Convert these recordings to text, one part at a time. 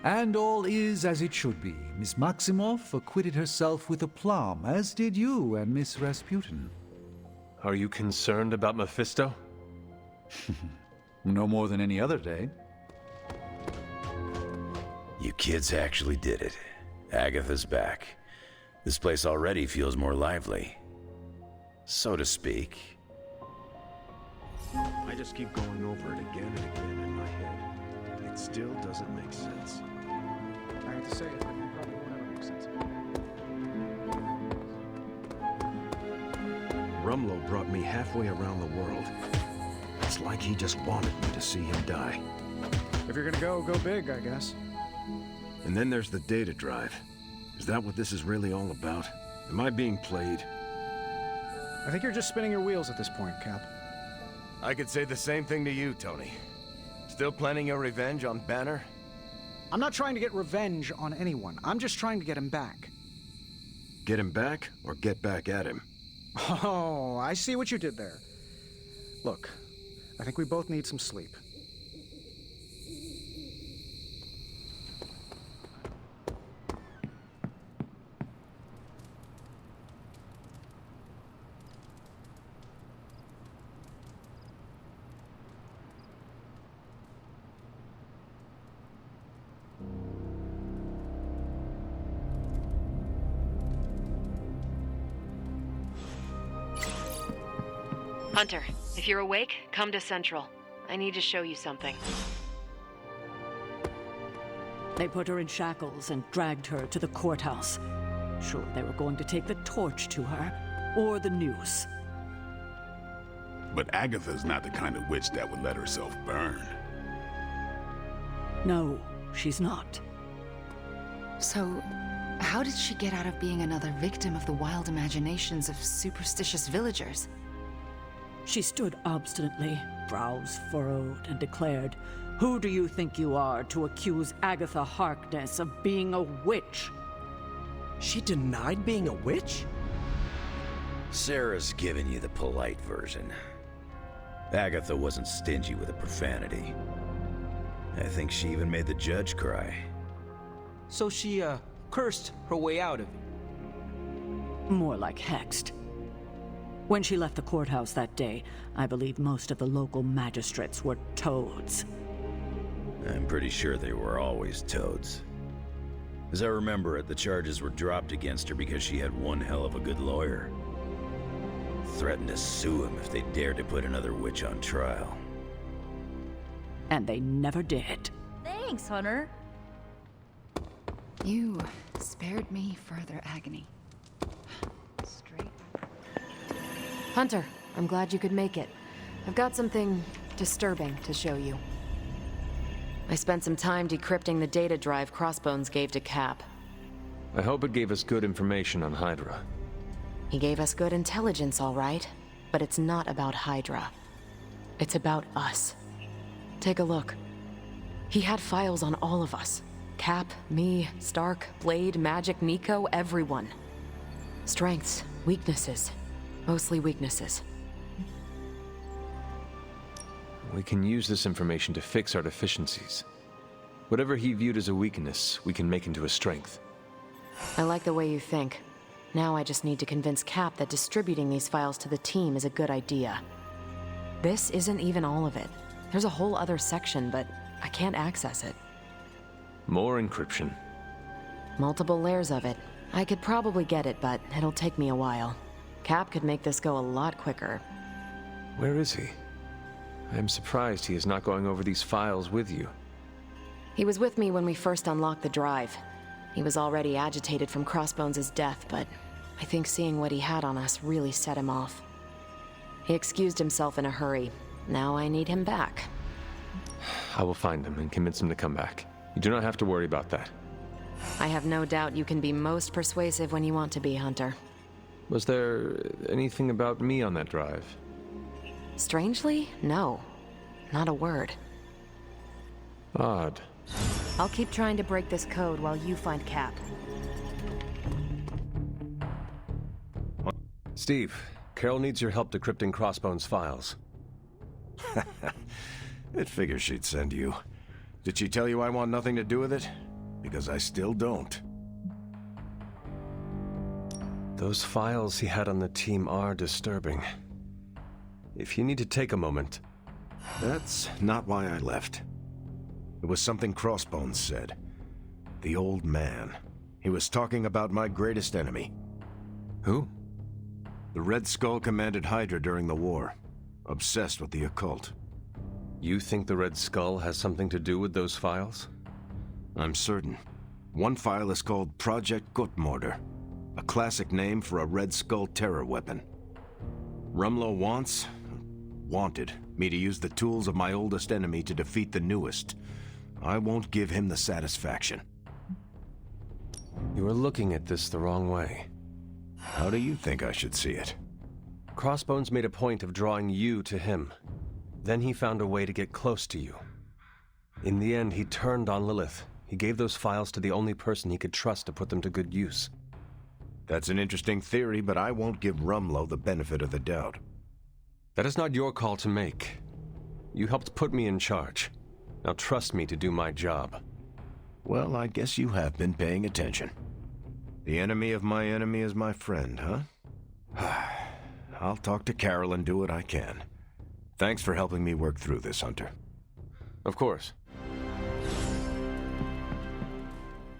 And all is as it should be. Miss Maximoff acquitted herself with aplomb, as did you and Miss Rasputin. Are you concerned about Mephisto? No more than any other day. You kids actually did it. Agatha's back. This place already feels more lively. So to speak. I just keep going over it again and again in my head. It still doesn't make sense. I hate to say it, but you probably won't ever make sense. Rumlow brought me halfway around the world. It's like he just wanted me to see him die. If you're gonna go big, I guess. And then there's the data drive. Is that what this is really all about? Am I being played? I think you're just spinning your wheels at this point, Cap. I could say the same thing to you, Tony. Still planning your revenge on Banner? I'm not trying to get revenge on anyone. I'm just trying to get him back. Get him back, or get back at him? Oh, I see what you did there. Look, I think we both need some sleep. Hunter, if you're awake, come to Central. I need to show you something. They put her in shackles and dragged her to the courthouse. Sure, they were going to take the torch to her, or the noose. But Agatha's not the kind of witch that would let herself burn. No, she's not. So, how did she get out of being another victim of the wild imaginations of superstitious villagers? She stood obstinately, brows furrowed, and declared, "Who do you think you are to accuse Agatha Harkness of being a witch?" She denied being a witch? Sarah's giving you the polite version. Agatha wasn't stingy with the profanity. I think she even made the judge cry. So she, cursed her way out of it? More like hexed. When she left the courthouse that day, I believe most of the local magistrates were toads. I'm pretty sure they were always toads. As I remember it, the charges were dropped against her because she had one hell of a good lawyer. Threatened to sue him if they dared to put another witch on trial. And they never did. Thanks, Hunter. You spared me further agony. Straight. Hunter, I'm glad you could make it. I've got something disturbing to show you. I spent some time decrypting the data drive Crossbones gave to Cap. I hope it gave us good information on Hydra. He gave us good intelligence, all right, but it's not about Hydra. It's about us. Take a look. He had files on all of us. Cap, me, Stark, Blade, Magik, Nico, everyone. Strengths, weaknesses. Mostly weaknesses. We can use this information to fix our deficiencies. Whatever he viewed as a weakness, we can make into a strength. I like the way you think. Now I just need to convince Cap that distributing these files to the team is a good idea. This isn't even all of it. There's a whole other section, but I can't access it. More encryption. Multiple layers of it. I could probably get it, but it'll take me a while. Cap could make this go a lot quicker. Where is he? I'm surprised he is not going over these files with you. He was with me when we first unlocked the drive. He was already agitated from Crossbones' death, but I think seeing what he had on us really set him off. He excused himself in a hurry. Now I need him back. I will find him and convince him to come back. You do not have to worry about that. I have no doubt you can be most persuasive when you want to be, Hunter. Was there anything about me on that drive? Strangely, no. Not a word. Odd. I'll keep trying to break this code while you find Cap. Steve, Carol needs your help decrypting Crossbones' files. It figures she'd send you. Did she tell you I want nothing to do with it? because I still don't. Those files he had on the team are disturbing. If you need to take a moment... That's not why I left. It was something Crossbones said. The old man. He was talking about my greatest enemy. Who? The Red Skull commanded Hydra during the war. Obsessed with the occult. You think the Red Skull has something to do with those files? I'm certain. One file is called Project Gutmorder, a classic name for a Red Skull terror weapon. Rumlow wanted me to use the tools of my oldest enemy to defeat the newest. I won't give him the satisfaction. You are looking at this the wrong way. How do you think I should see it? Crossbones made a point of drawing you to him. Then he found a way to get close to you. In the end, he turned on Lilith. He gave those files to the only person he could trust to put them to good use. That's an interesting theory, but I won't give Rumlow the benefit of the doubt. That is not your call to make. You helped put me in charge. Now trust me to do my job. Well, I guess you have been paying attention. The enemy of my enemy is my friend, huh? I'll talk to Carol and do what I can. Thanks for helping me work through this, Hunter. Of course.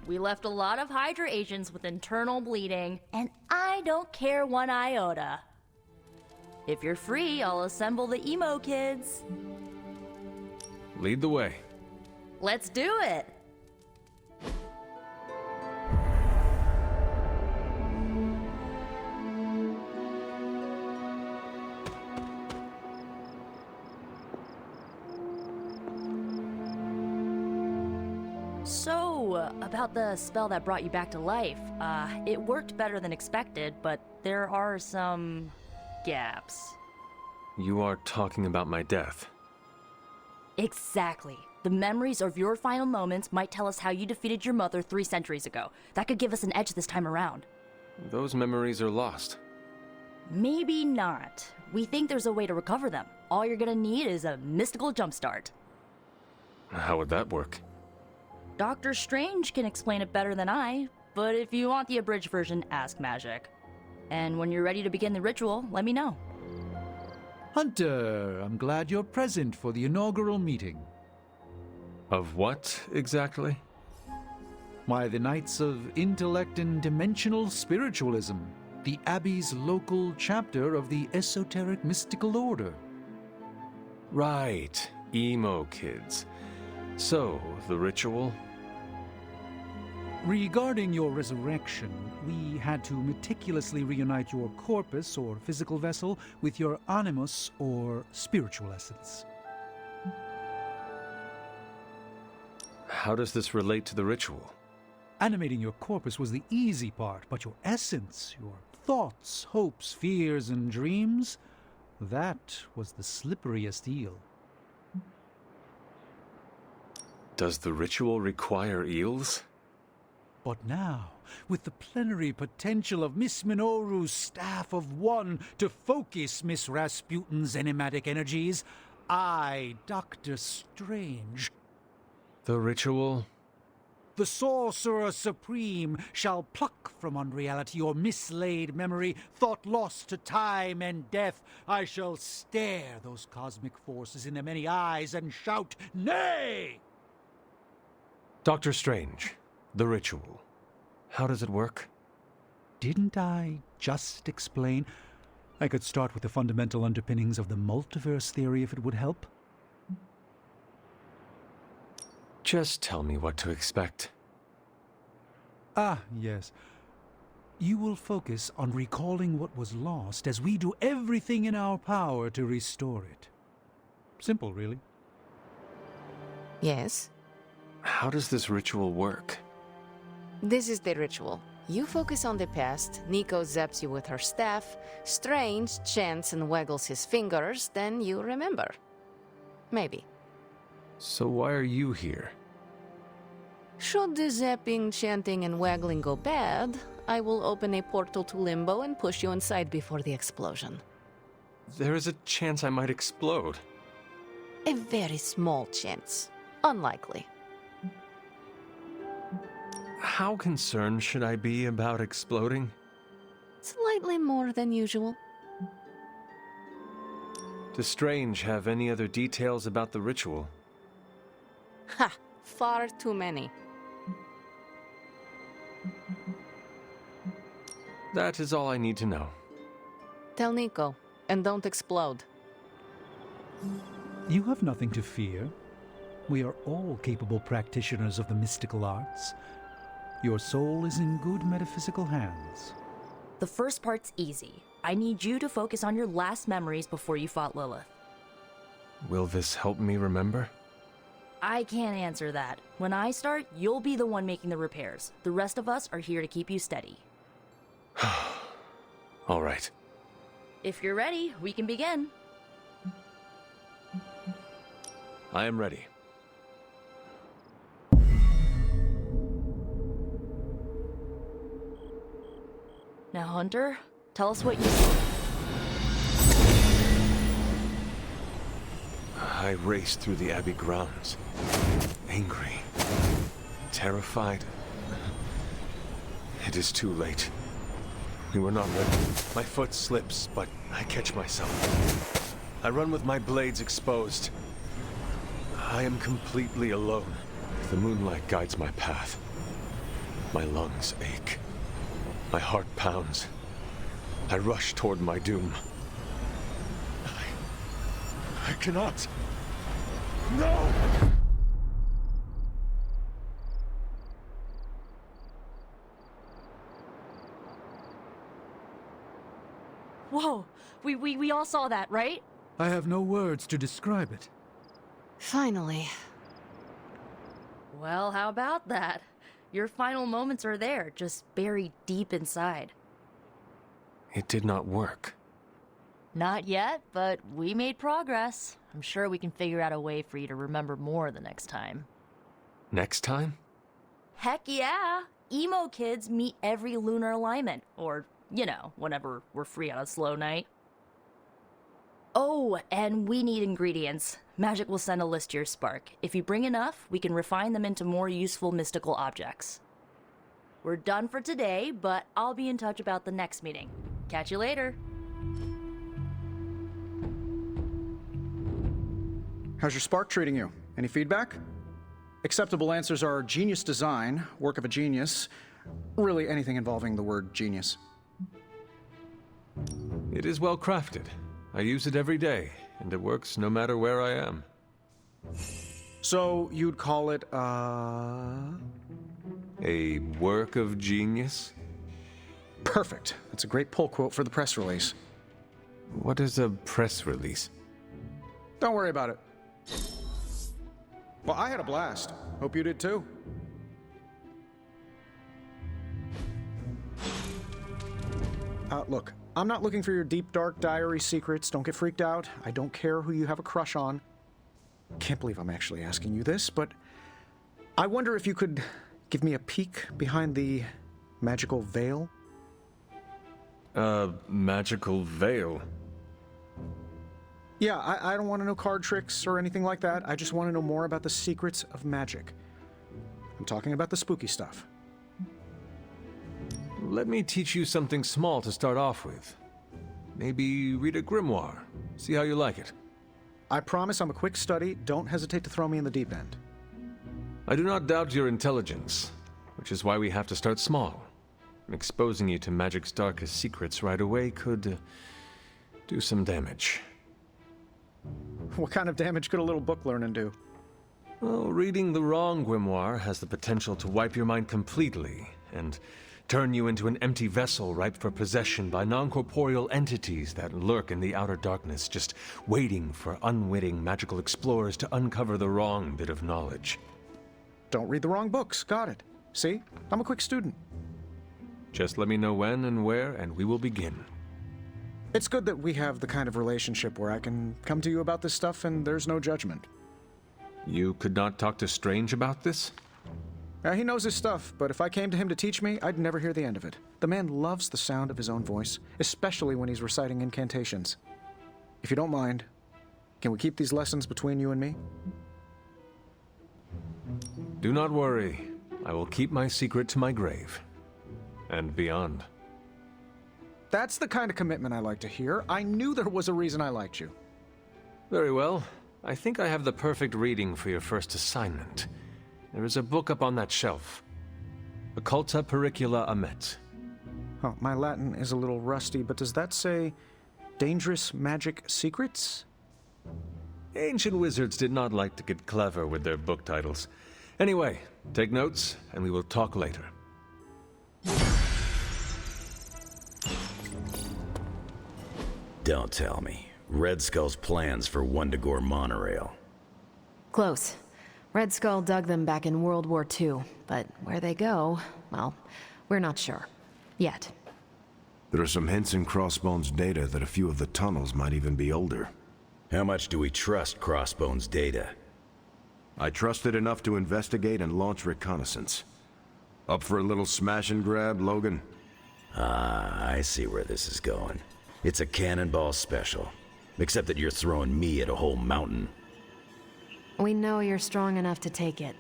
We left a lot of Hydra agents with internal bleeding, and I don't care one iota. If you're free, I'll assemble the emo kids. Lead the way. Let's do it! So, about the spell that brought you back to life, it worked better than expected, but there are some gaps. You are talking about my death. Exactly. The memories of your final moments might tell us how you defeated your mother 3 centuries ago. That could give us an edge this time around. Those memories are lost. Maybe not. We think there's a way to recover them. All you're gonna need is a mystical jumpstart. How would that work? Doctor Strange can explain it better than I, but if you want the abridged version, ask Magik. And when you're ready to begin the ritual, let me know. Hunter, I'm glad you're present for the inaugural meeting. Of what, exactly? Why, the Knights of Intellect and Dimensional Spiritualism, the Abbey's local chapter of the Esoteric Mystical Order. Right, emo kids. So, the ritual? Regarding your resurrection, we had to meticulously reunite your corpus, or physical vessel, with your animus, or spiritual essence. How does this relate to the ritual? Animating your corpus was the easy part, but your essence, your thoughts, hopes, fears, and dreams, that was the slipperiest eel. Does the ritual require eels? But now, with the plenary potential of Miss Minoru's Staff of One to focus Miss Rasputin's enigmatic energies, I, Dr. Strange, the ritual? The Sorcerer Supreme shall pluck from unreality your mislaid memory, thought lost to time and death. I shall stare those cosmic forces in their many eyes and shout, nay! Dr. Strange, the ritual. How does it work? Didn't I just explain? I could start with the fundamental underpinnings of the multiverse theory if it would help. Just tell me what to expect. Ah, yes. You will focus on recalling what was lost as we do everything in our power to restore it. Simple, really. Yes? How does this ritual work? This is the ritual. You focus on the past, Nico zaps you with her staff, Strange chants and waggles his fingers, then you remember. Maybe. So why are you here? Should the zapping, chanting, and waggling go bad, I will open a portal to Limbo and push you inside before the explosion. There is a chance I might explode. A very small chance. Unlikely. How concerned should I be about exploding? Slightly more than usual. Does Strange have any other details about the ritual? Ha! Far too many. That is all I need to know. Tell Nico, and don't explode. You have nothing to fear. We are all capable practitioners of the mystical arts. Your soul is in good metaphysical hands. The first part's easy. I need you to focus on your last memories before you fought Lilith. Will this help me remember? I can't answer that. When I start, you'll be the one making the repairs. The rest of us are here to keep you steady. All right. If you're ready, we can begin. I am ready. Now, Hunter, tell us what you see. I raced through the Abbey grounds, angry, terrified. It is too late. We were not ready. My foot slips, but I catch myself. I run with my blades exposed. I am completely alone. The moonlight guides my path. My lungs ache. My heart pounds. I rush toward my doom. I cannot. No! Whoa! We all saw that, right? I have no words to describe it. Finally. Well, how about that? Your final moments are there, just buried deep inside. It did not work. Not yet, but we made progress. I'm sure we can figure out a way for you to remember more the next time. Next time? Heck yeah! Emo kids meet every lunar alignment, or, you know, whenever we're free on a slow night. Oh, and we need ingredients. Magik will send a list to your spark. If you bring enough, we can refine them into more useful mystical objects. We're done for today, but I'll be in touch about the next meeting. Catch you later. How's your spark treating you? Any feedback? Acceptable answers are genius design, work of a genius, really anything involving the word genius. It is well crafted. I use it every day, and it works no matter where I am. So you'd call it, A work of genius? Perfect. That's a great pull quote for the press release. What is a press release? Don't worry about it. Well, I had a blast. Hope you did too. Look, I'm not looking for your deep, dark diary secrets. Don't get freaked out. I don't care who you have a crush on. Can't believe I'm actually asking you this, but I wonder if you could give me a peek behind the magical veil? Magical veil? Yeah, I don't want to know card tricks or anything like that. I just want to know more about the secrets of magic. I'm talking about the spooky stuff. Let me teach you something small to start off with. Maybe read a grimoire. See how you like it. I promise I'm a quick study. Don't hesitate to throw me in the deep end. I do not doubt your intelligence, which is why we have to start small. Exposing you to magic's darkest secrets right away could do some damage. What kind of damage could a little book learning do? Well, reading the wrong grimoire has the potential to wipe your mind completely and turn you into an empty vessel ripe for possession by non-corporeal entities that lurk in the outer darkness, just waiting for unwitting magical explorers to uncover the wrong bit of knowledge. Don't read the wrong books. Got it. See? I'm a quick student. Just let me know when and where, and we will begin. It's good that we have the kind of relationship where I can come to you about this stuff and there's no judgment. You could not talk to Strange about this? He knows his stuff, but if I came to him to teach me, I'd never hear the end of it. The man loves the sound of his own voice, especially when he's reciting incantations. If you don't mind, can we keep these lessons between you and me? Do not worry. I will keep my secret to my grave. And beyond. That's the kind of commitment I like to hear. I knew there was a reason I liked you. Very well. I think I have the perfect reading for your first assignment. There is a book up on that shelf. Occulta Pericula Amet. Oh, my Latin is a little rusty, but does that say dangerous magic secrets? Ancient wizards did not like to get clever with their book titles. Anyway, take notes, and we will talk later. Don't tell me. Red Skull's plans for Wundagore monorail. Close. Red Skull dug them back in World War II, but where they go, well, we're not sure. Yet. There are some hints in Crossbone's data that a few of the tunnels might even be older. How much do we trust Crossbone's data? I trust it enough to investigate and launch reconnaissance. Up for a little smash and grab, Logan? Ah, I see where this is going. It's a cannonball special. Except that you're throwing me at a whole mountain. We know you're strong enough to take it.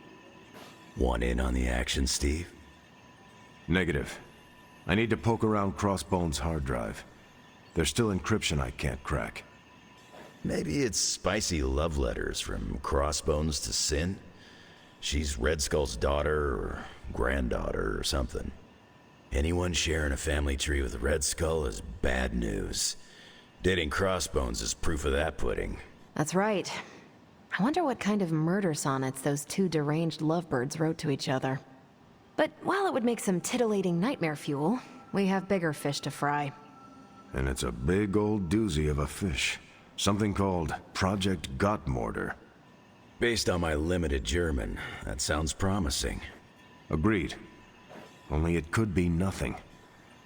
Want in on the action, Steve? Negative. I need to poke around Crossbone's hard drive. There's still encryption I can't crack. Maybe it's spicy love letters from Crossbones to Sin? She's Red Skull's daughter or granddaughter or something. Anyone sharing a family tree with Red Skull is bad news. Dating Crossbones is proof of that pudding. That's right. I wonder what kind of murder sonnets those two deranged lovebirds wrote to each other. But while it would make some titillating nightmare fuel, we have bigger fish to fry. And it's a big old doozy of a fish. Something called Project Gottmorder. Based on my limited German, that sounds promising. Agreed. Only it could be nothing.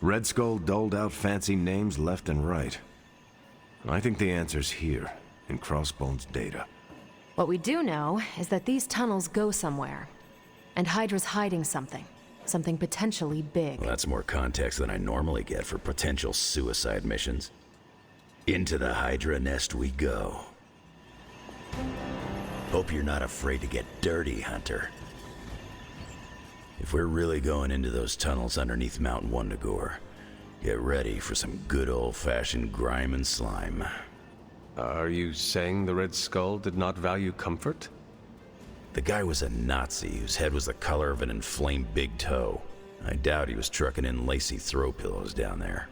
Red Skull doled out fancy names left and right. I think the answer's here, in Crossbone's data. What we do know is that these tunnels go somewhere. And Hydra's hiding something. Something potentially big. Well, that's more context than I normally get for potential suicide missions. Into the Hydra nest we go. Hope you're not afraid to get dirty, Hunter. If we're really going into those tunnels underneath Mount Wundagore, get ready for some good old-fashioned grime and slime. Are you saying the Red Skull did not value comfort? The guy was a Nazi whose head was the color of an inflamed big toe. I doubt he was trucking in lacy throw pillows down there.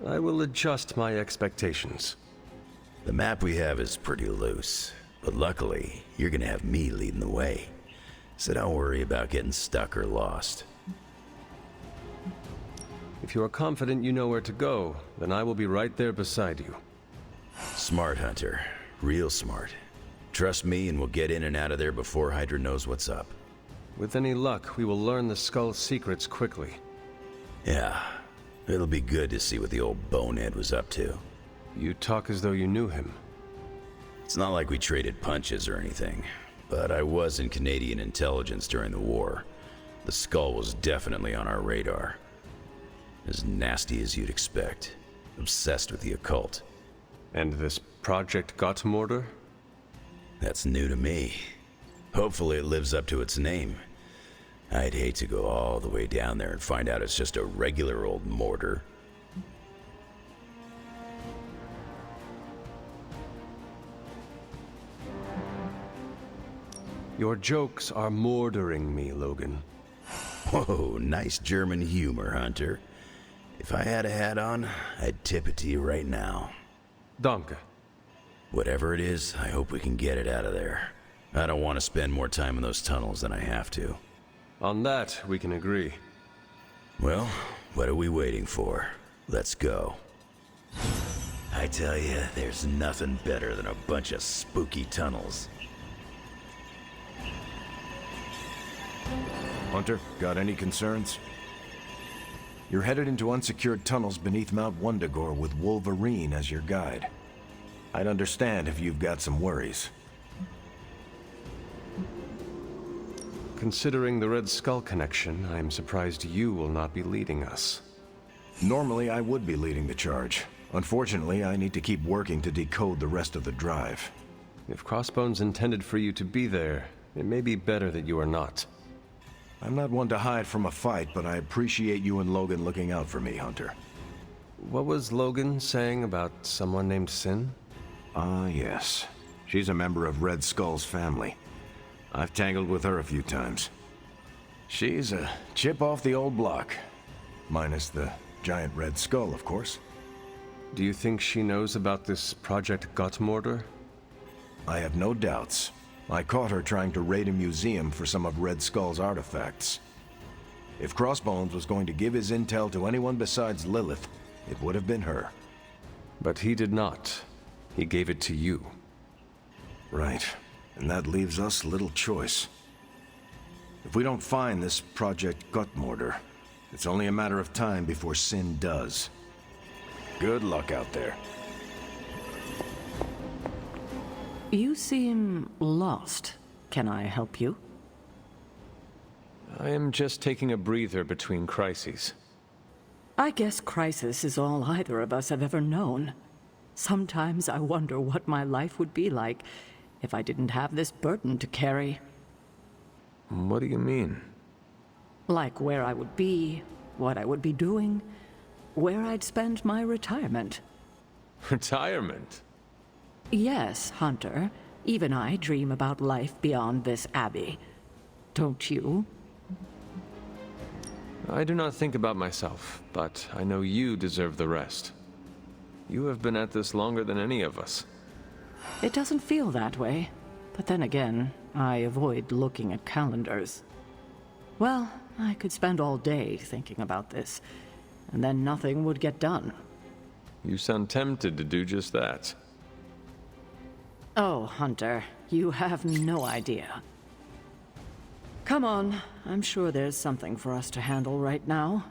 I will adjust my expectations. The map we have is pretty loose, but luckily, you're gonna have me leading the way. So don't worry about getting stuck or lost. If you are confident you know where to go, then I will be right there beside you. Smart, Hunter. Real smart. Trust me and we'll get in and out of there before Hydra knows what's up. With any luck, we will learn the Skull's secrets quickly. Yeah. It'll be good to see what the old bonehead was up to. You talk as though you knew him. It's not like we traded punches or anything, but I was in Canadian intelligence during the war. The Skull was definitely on our radar. As nasty as you'd expect. Obsessed with the occult. And this Project Gottmorder? That's new to me. Hopefully it lives up to its name. I'd hate to go all the way down there and find out it's just a regular old mortar. Your jokes are mordering me, Logan. Whoa, nice German humor, Hunter. If I had a hat on, I'd tip it to you right now. Danke. Whatever it is, I hope we can get it out of there. I don't want to spend more time in those tunnels than I have to. On that, we can agree. Well, what are we waiting for? Let's go. I tell you, there's nothing better than a bunch of spooky tunnels. Hunter, got any concerns? You're headed into unsecured tunnels beneath Mount Wundagore with Wolverine as your guide. I'd understand if you've got some worries. Considering the Red Skull connection, I am surprised you will not be leading us. Normally, I would be leading the charge. Unfortunately, I need to keep working to decode the rest of the drive. If Crossbones intended for you to be there, it may be better that you are not. I'm not one to hide from a fight, but I appreciate you and Logan looking out for me, Hunter. What was Logan saying about someone named Sin? Ah, yes. She's a member of Red Skull's family. I've tangled with her a few times. She's a chip off the old block. Minus the giant Red Skull, of course. Do you think she knows about this Project Gottmorder? I have no doubts. I caught her trying to raid a museum for some of Red Skull's artifacts. If Crossbones was going to give his intel to anyone besides Lilith, it would have been her. But he did not. He gave it to you. Right. And that leaves us little choice. If we don't find this Project Gottmorder, it's only a matter of time before Sin does. Good luck out there. You seem lost. Can I help you? I am just taking a breather between crises. I guess crisis is all either of us have ever known. Sometimes I wonder what my life would be like if I didn't have this burden to carry. What do you mean? Like where I would be, what I would be doing, where I'd spend my retirement. Retirement? Yes, Hunter. Even I dream about life beyond this Abbey. Don't you? I do not think about myself, but I know you deserve the rest. You have been at this longer than any of us. It doesn't feel that way. But then again, I avoid looking at calendars. Well, I could spend all day thinking about this, and then nothing would get done. You sound tempted to do just that. Oh, Hunter, you have no idea. Come on, I'm sure there's something for us to handle right now.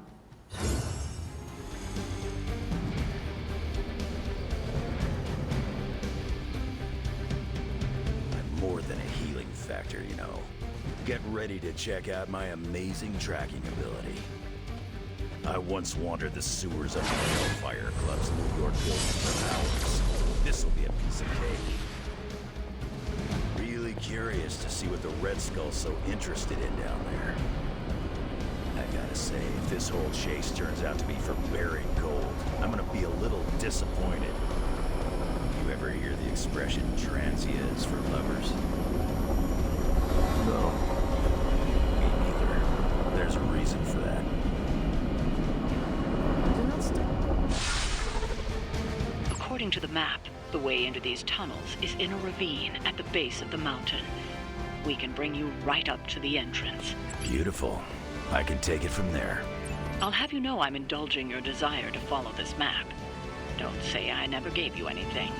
I'm more than a healing factor, you know. Get ready to check out my amazing tracking ability. I once wandered the sewers of the Hellfire Club's New York building for hours. This'll be a piece of cake. Really curious to see what the Red Skull's so interested in down there. I gotta say, if this whole chase turns out to be for buried gold, I'm gonna be a little disappointed. You ever hear the expression transia is for lovers? No. Me neither. There's a reason for that. According to the map, the way into these tunnels is in a ravine at the base of the mountain. We can bring you right up to the entrance. Beautiful. I can take it from there. I'll have you know I'm indulging your desire to follow this map. Don't say I never gave you anything.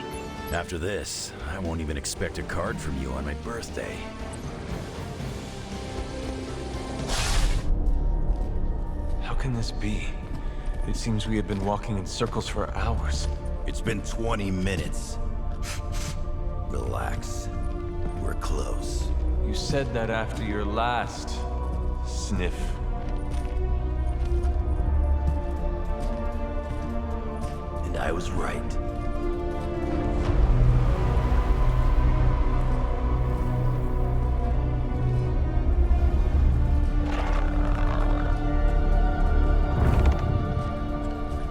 After this, I won't even expect a card from you on my birthday. How can this be? It seems we have been walking in circles for hours. It's been 20 minutes. Relax. We're close. You said that after your last sniff. And I was right.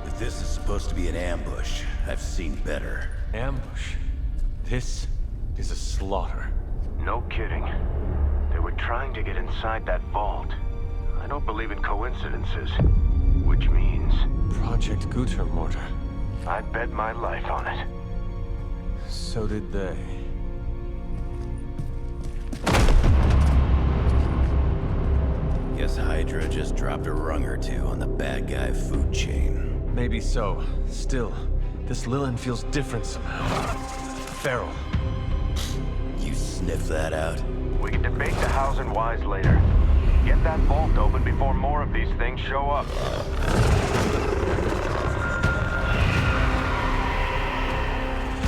If this is supposed to be an ambush, I've seen better. Ambush? This is a slaughter. No kidding. They were trying to get inside that vault. I don't believe in coincidences. Which means... Project Gottmorder. I'd bet my life on it. So did they. Guess Hydra just dropped a rung or two on the bad guy food chain. Maybe so. Still, this Lilith feels different somehow. Feral. You sniff that out? We can debate the hows and whys later. Get that vault open before more of these things show up.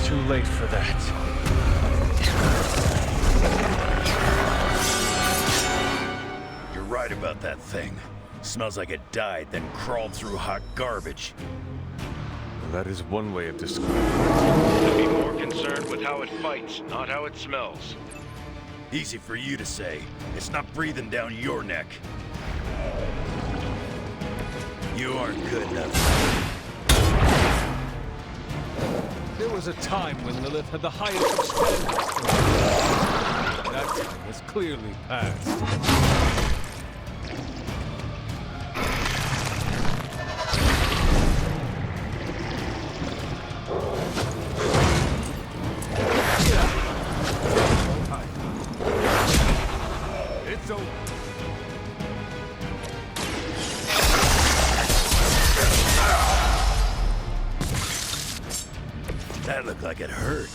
Too late for that. You're right about that thing. Smells like it died, then crawled through hot garbage. That is one way of describing I'd be more concerned with how it fights, not how it smells. Easy for you to say. It's not breathing down your neck. You aren't good enough. There was a time when Lilith had the highest of standards. That time has clearly passed. It's over. That looked like it hurt.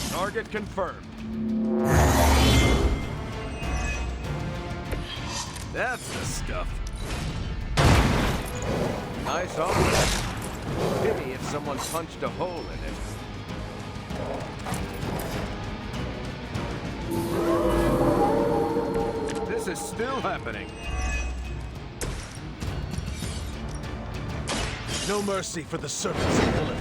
Target confirmed. That's the stuff. Nice omelet. Pity if someone punched a hole in it. This is still happening. No mercy for the servants of Lilith.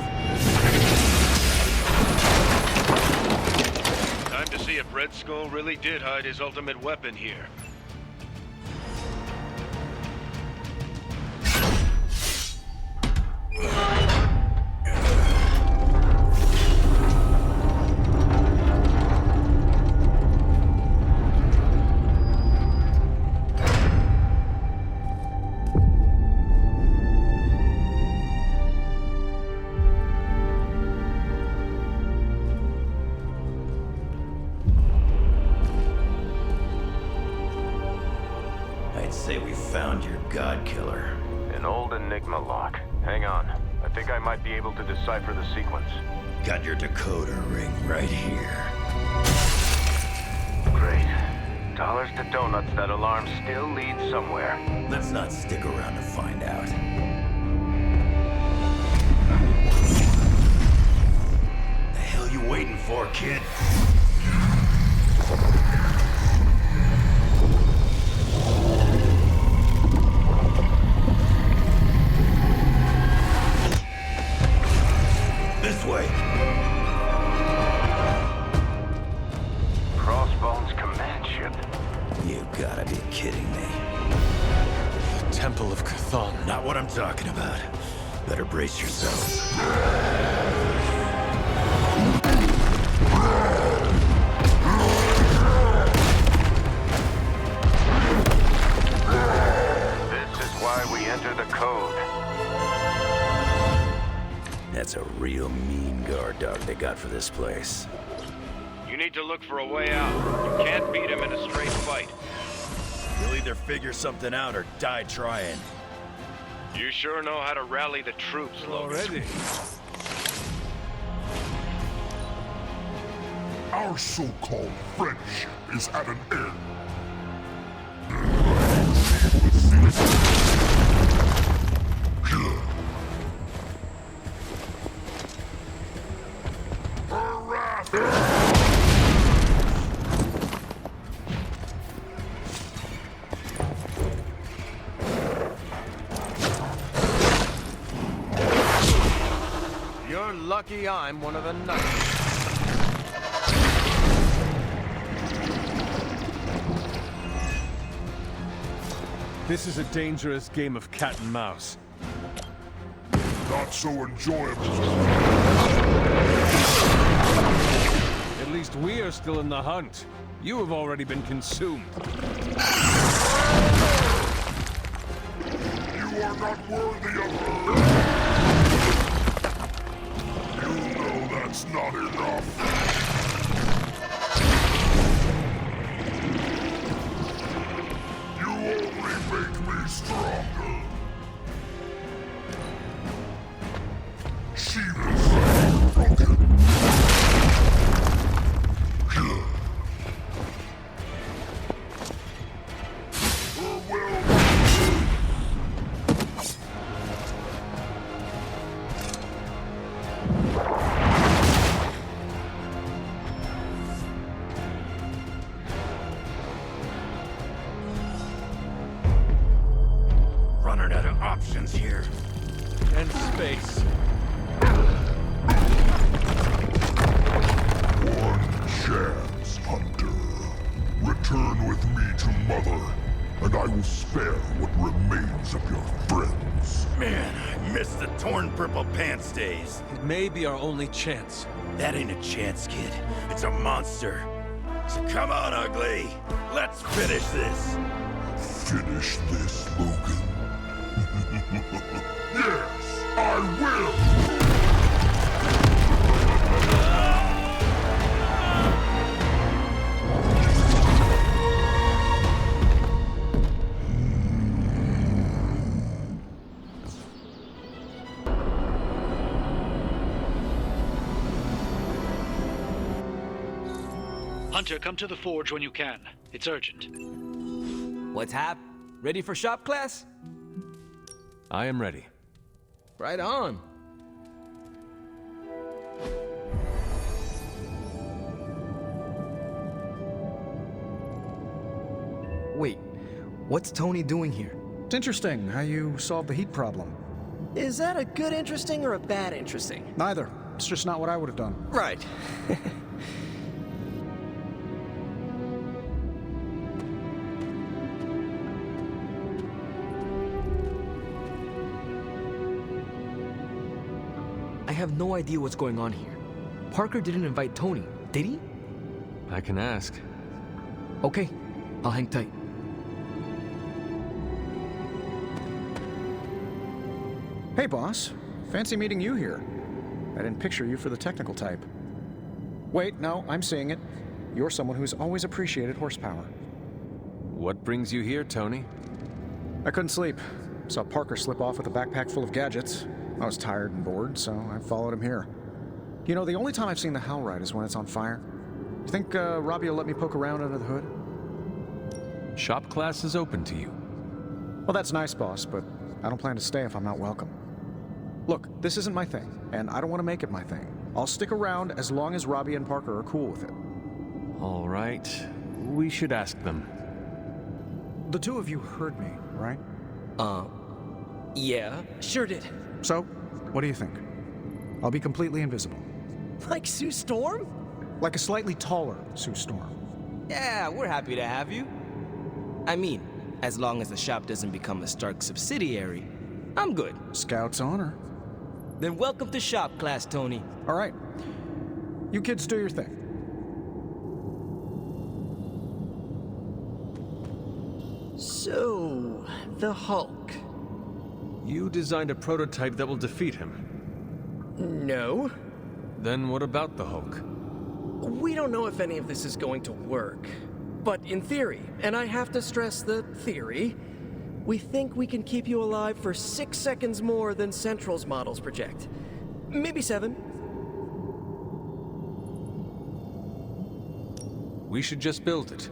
Time to see if Red Skull really did hide his ultimate weapon here. I'd say we found your god killer. An old Enigma lock. Hang on. I think I might be able to decipher the sequence. Got your decoder ring right here. Great. Dollars to donuts, that alarm still leads somewhere. Let's not stick around to find out. The hell you waiting for, kid? This way. Crossbones command ship. You gotta be kidding me. Temple of Cthon. Not what I'm talking about. Better brace yourselves. This is why we enter the code. That's a real mean guard dog they got for this place. You need to look for a way out. You can't beat him in a straight fight. You'll either figure something out or die trying. You sure know how to rally the troops, Logan. Already? Our so-called friendship is at an end. You're lucky I'm one of the knights. This is a dangerous game of cat and mouse. Not so enjoyable. At least we are still in the hunt. You have already been consumed. You are not worthy of her. You know that's not enough. You only make me stronger. She was broken. Her will. Running out of options here. And space. Return with me to Mother, and I will spare what remains of your friends. Man, I miss the torn purple pants days. It may be our only chance. That ain't a chance, kid. It's a monster. So come on, ugly. Let's finish this. Finish this, Logan. Yes, I will! Hunter, come to the forge when you can. It's urgent. What's hap? Ready for shop class? I am ready. Right on. Wait, what's Tony doing here? It's interesting how you solved the heat problem. Is that a good interesting or a bad interesting? Neither. It's just not what I would have done. Right. I have no idea what's going on here. Parker didn't invite Tony, did he? I can ask. Okay, I'll hang tight. Hey, boss. Fancy meeting you here. I didn't picture you for the technical type. Wait, no, I'm seeing it. You're someone who's always appreciated horsepower. What brings you here, Tony? I couldn't sleep. Saw Parker slip off with a backpack full of gadgets. I was tired and bored, so I followed him here. You know, the only time I've seen the Hell Ride is when it's on fire. You think Robbie will let me poke around under the hood? Shop class is open to you. Well, that's nice, boss, but I don't plan to stay if I'm not welcome. Look, this isn't my thing, and I don't want to make it my thing. I'll stick around as long as Robbie and Parker are cool with it. All right. We should ask them. The two of you heard me, right? Yeah, sure did. So, what do you think? I'll be completely invisible. Like Sue Storm? Like a slightly taller Sue Storm. Yeah, we're happy to have you. I mean, as long as the shop doesn't become a Stark subsidiary, I'm good. Scout's honor. Then welcome to shop class, Tony. All right. You kids do your thing. So, the Hulk. You designed a prototype that will defeat him. No. Then what about the Hulk? We don't know if any of this is going to work. But in theory, and I have to stress the theory, we think we can keep you alive for 6 seconds more than Central's models project. Maybe 7. We should just build it.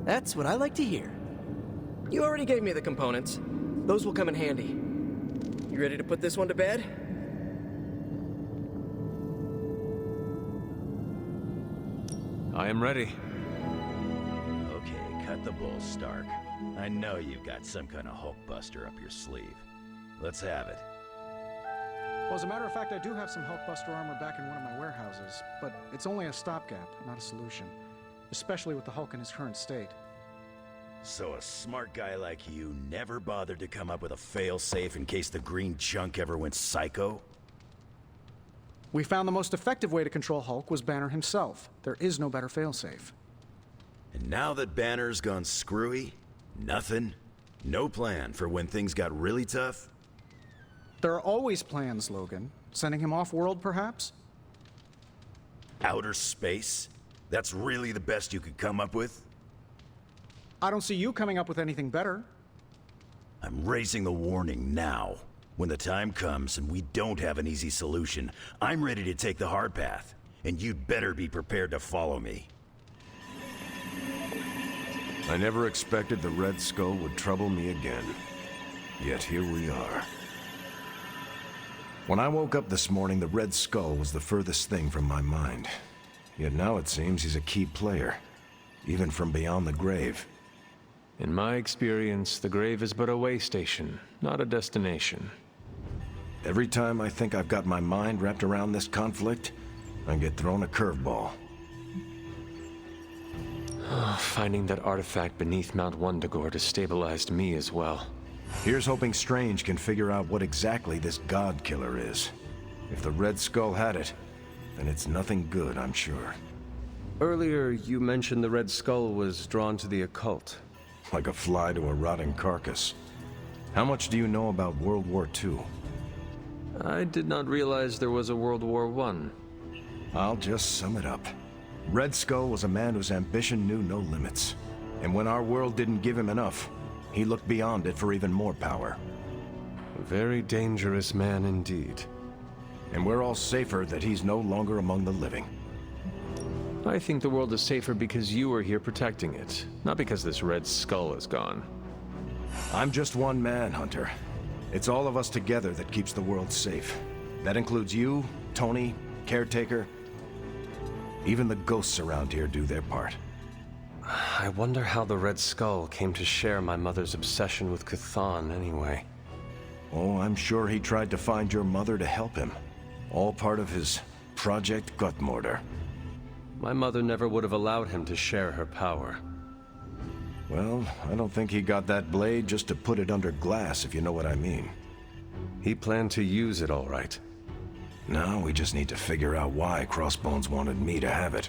That's what I like to hear. You already gave me the components. Those will come in handy. You ready to put this one to bed? I am ready. Okay, cut the bull, Stark. I know you've got some kind of Hulkbuster up your sleeve. Let's have it. Well, as a matter of fact, I do have some Hulkbuster armor back in one of my warehouses, but it's only a stopgap, not a solution. Especially with the Hulk in his current state. So a smart guy like you never bothered to come up with a fail-safe in case the green chunk ever went psycho? We found the most effective way to control Hulk was Banner himself. There is no better failsafe. And now that Banner's gone screwy, nothing? No plan for when things got really tough? There are always plans, Logan. Sending him off-world, perhaps? Outer space? That's really the best you could come up with? I don't see you coming up with anything better. I'm raising the warning now. When the time comes and we don't have an easy solution, I'm ready to take the hard path. And you'd better be prepared to follow me. I never expected the Red Skull would trouble me again. Yet here we are. When I woke up this morning, the Red Skull was the furthest thing from my mind. Yet now it seems he's a key player, even from beyond the grave. In my experience, the grave is but a way station, not a destination. Every time I think I've got my mind wrapped around this conflict, I get thrown a curveball. Finding that artifact beneath Mount Wundagore destabilized me as well. Here's hoping Strange can figure out what exactly this god killer is. If the Red Skull had it, then it's nothing good, I'm sure. Earlier, you mentioned the Red Skull was drawn to the occult. Like a fly to a rotting carcass. How much do you know about World War II? I did not realize there was a World War I. I'll just sum it up. Red Skull was a man whose ambition knew no limits. And when our world didn't give him enough, he looked beyond it for even more power. A very dangerous man indeed. And we're all safer that he's no longer among the living. I think the world is safer because you are here protecting it, not because this Red Skull is gone. I'm just one man, Hunter. It's all of us together that keeps the world safe. That includes you, Tony, Caretaker. Even the ghosts around here do their part. I wonder how the Red Skull came to share my mother's obsession with Chthon anyway. Oh, I'm sure he tried to find your mother to help him. All part of his Project Gutmortar. My mother never would have allowed him to share her power. Well, I don't think he got that blade just to put it under glass, if you know what I mean. He planned to use it all right. Now we just need to figure out why Crossbones wanted me to have it.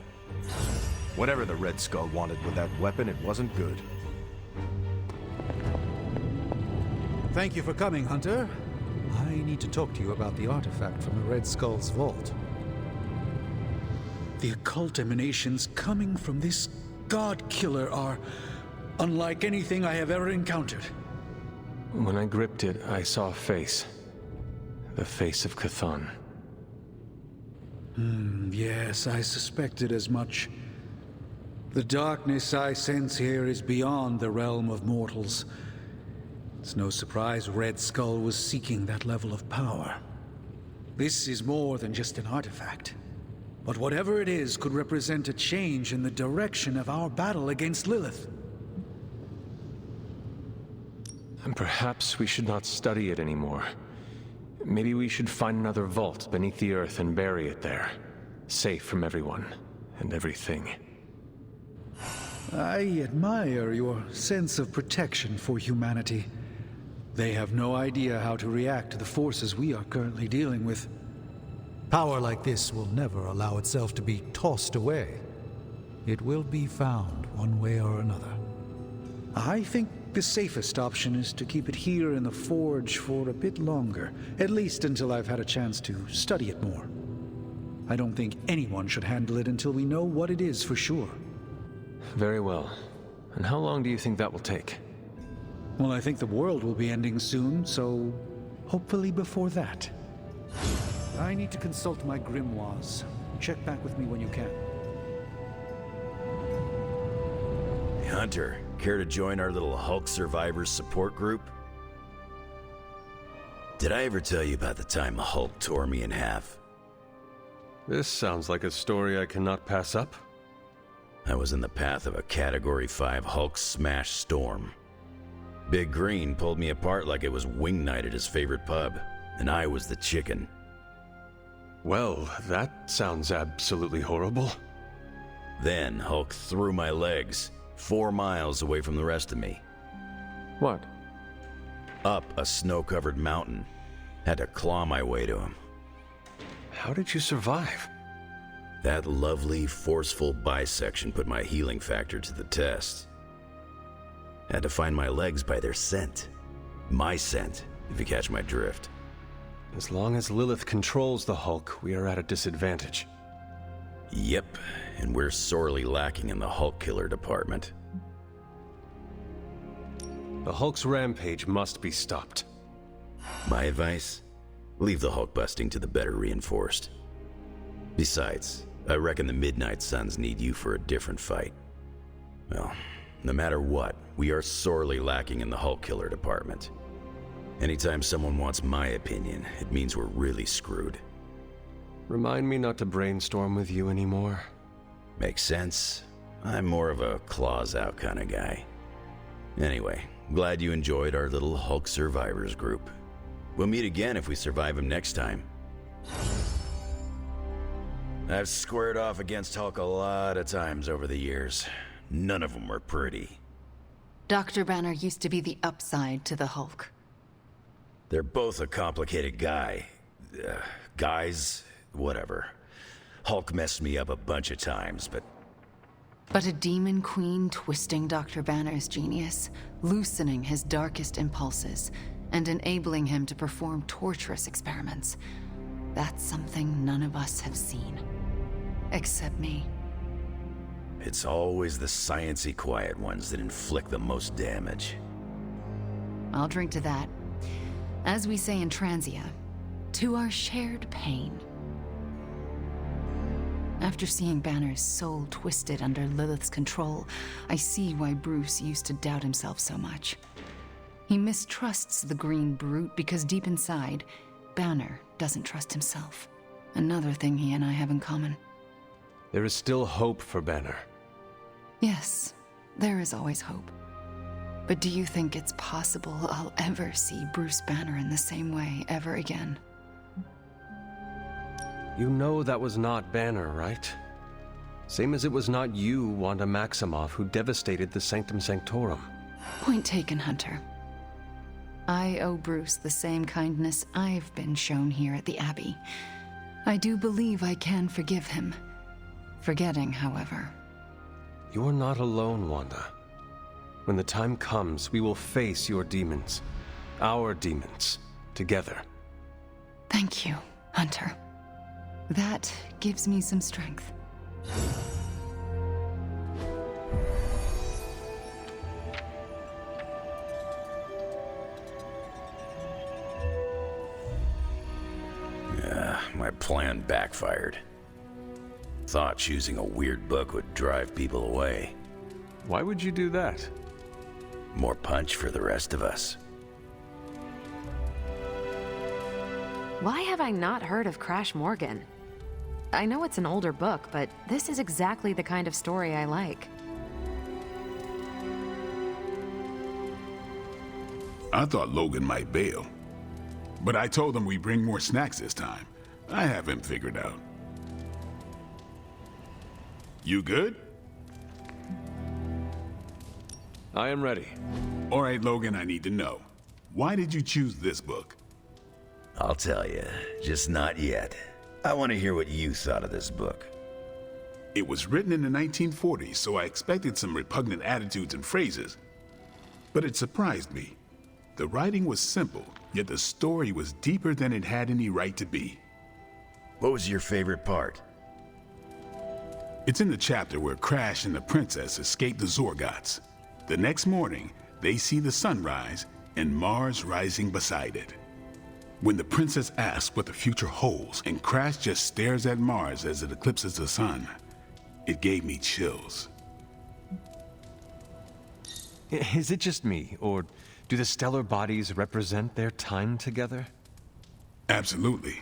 Whatever the Red Skull wanted with that weapon, it wasn't good. Thank you for coming, Hunter. I need to talk to you about the artifact from the Red Skull's vault. The occult emanations coming from this god killer are unlike anything I have ever encountered. When I gripped it, I saw a face. The face of Chthon. Yes, I suspected as much. The darkness I sense here is beyond the realm of mortals. It's no surprise Red Skull was seeking that level of power. This is more than just an artifact. But whatever it is could represent a change in the direction of our battle against Lilith. And perhaps we should not study it anymore. Maybe we should find another vault beneath the earth and bury it there, safe from everyone and everything. I admire your sense of protection for humanity. They have no idea how to react to the forces we are currently dealing with. Power like this will never allow itself to be tossed away. It will be found one way or another. I think the safest option is to keep it here in the forge for a bit longer, at least until I've had a chance to study it more. I don't think anyone should handle it until we know what it is for sure. Very well. And how long do you think that will take? Well, I think the world will be ending soon, so hopefully before that. I need to consult my grimoires. Check back with me when you can. Hey, Hunter, care to join our little Hulk survivors support group? Did I ever tell you about the time the Hulk tore me in half? This sounds like a story I cannot pass up. I was in the path of a Category 5 Hulk smash storm. Big Green pulled me apart like it was wing night at his favorite pub, and I was the chicken. Well, that sounds absolutely horrible. Then Hulk threw my legs 4 miles away from the rest of me. What? Up a snow-covered mountain. Had to claw my way to him. How did you survive? That lovely, forceful bisection put my healing factor to the test. Had to find my legs by their scent. My scent, if you catch my drift. As long as Lilith controls the Hulk, we are at a disadvantage. Yep, and we're sorely lacking in the Hulk killer department. The Hulk's rampage must be stopped. My advice? Leave the Hulk busting to the better reinforced. Besides, I reckon the Midnight Suns need you for a different fight. Well, no matter what, we are sorely lacking in the Hulk killer department. Anytime someone wants my opinion, it means we're really screwed. Remind me not to brainstorm with you anymore. Makes sense. I'm more of a claws out kind of guy. Anyway, glad you enjoyed our little Hulk survivors group. We'll meet again if we survive him next time. I've squared off against Hulk a lot of times over the years. None of them were pretty. Dr. Banner used to be the upside to the Hulk. They're both a complicated guy. Guys, whatever. Hulk messed me up a bunch of times, but... But a demon queen twisting Dr. Banner's genius, loosening his darkest impulses, and enabling him to perform torturous experiments. That's something none of us have seen. Except me. It's always the sciencey quiet ones that inflict the most damage. I'll drink to that. As we say in Transia, to our shared pain. After seeing Banner's soul twisted under Lilith's control, I see why Bruce used to doubt himself so much. He mistrusts the green brute because deep inside, Banner doesn't trust himself. Another thing he and I have in common. There is still hope for Banner. Yes, there is always hope. But do you think it's possible I'll ever see Bruce Banner in the same way ever again? You know that was not Banner, right? Same as it was not you, Wanda Maximoff, who devastated the Sanctum Sanctorum. Point taken, Hunter. I owe Bruce the same kindness I've been shown here at the Abbey. I do believe I can forgive him. Forgetting, however. You're not alone, Wanda. When the time comes, we will face your demons. Our demons. Together. Thank you, Hunter. That gives me some strength. My plan backfired. Thought choosing a weird book would drive people away. Why would you do that? More punch for the rest of us. Why have I not heard of Crash Morgan? I know it's an older book, but this is exactly the kind of story I like. I thought Logan might bail, but I told him we bring more snacks this time. I have him figured out. You good? I am ready. All right, Logan, I need to know. Why did you choose this book? I'll tell you, just not yet. I want to hear what you thought of this book. It was written in the 1940s, so I expected some repugnant attitudes and phrases. But it surprised me. The writing was simple, yet the story was deeper than it had any right to be. What was your favorite part? It's in the chapter where Crash and the princess escape the Zorgots. The next morning, they see the sun rise and Mars rising beside it. When the princess asks what the future holds and Crash just stares at Mars as it eclipses the sun, it gave me chills. Is it just me, or do the stellar bodies represent their time together? Absolutely.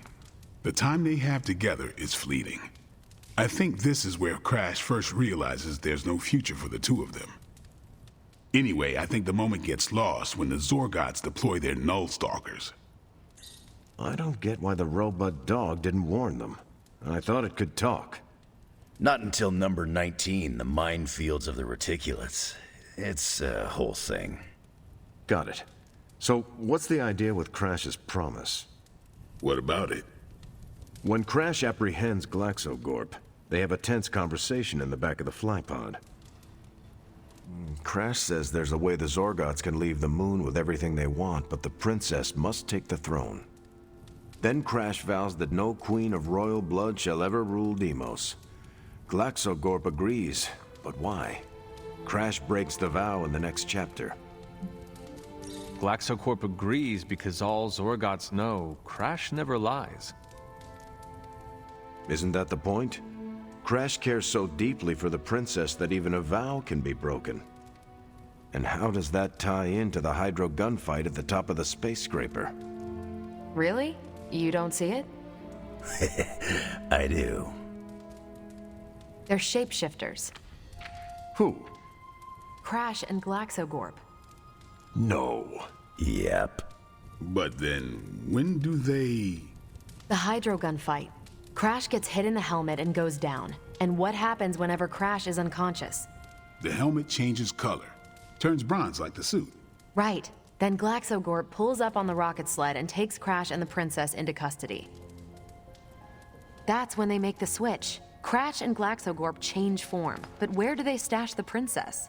The time they have together is fleeting. I think this is where Crash first realizes there's no future for the two of them. Anyway, I think the moment gets lost when the Zorgots deploy their Null Stalkers. I don't get why the robot dog didn't warn them. I thought it could talk. Not until number 19, the minefields of the reticulates. It's a whole thing. Got it. So, what's the idea with Crash's promise? What about it? When Crash apprehends Glaxogorp, they have a tense conversation in the back of the flypod. Crash says there's a way the Zorgots can leave the moon with everything they want, but the princess must take the throne. Then Crash vows that no queen of royal blood shall ever rule Deimos. Glaxogorp agrees, but why? Crash breaks the vow in the next chapter. Glaxocorp agrees because all Zorgots know Crash never lies. Isn't that the point? Crash cares so deeply for the princess that even a vow can be broken. And how does that tie into the Hydro gunfight at the top of the space scraper? Really? You don't see it? I do. They're shapeshifters. Who? Crash and Glaxogorp. No. Yep. But then, when do they... The Hydro gunfight. Crash gets hit in the helmet and goes down. And what happens whenever Crash is unconscious? The helmet changes color, turns bronze like the suit. Right. Then Glaxogorp pulls up on the rocket sled and takes Crash and the princess into custody. That's when they make the switch. Crash and Glaxogorp change form, but where do they stash the princess?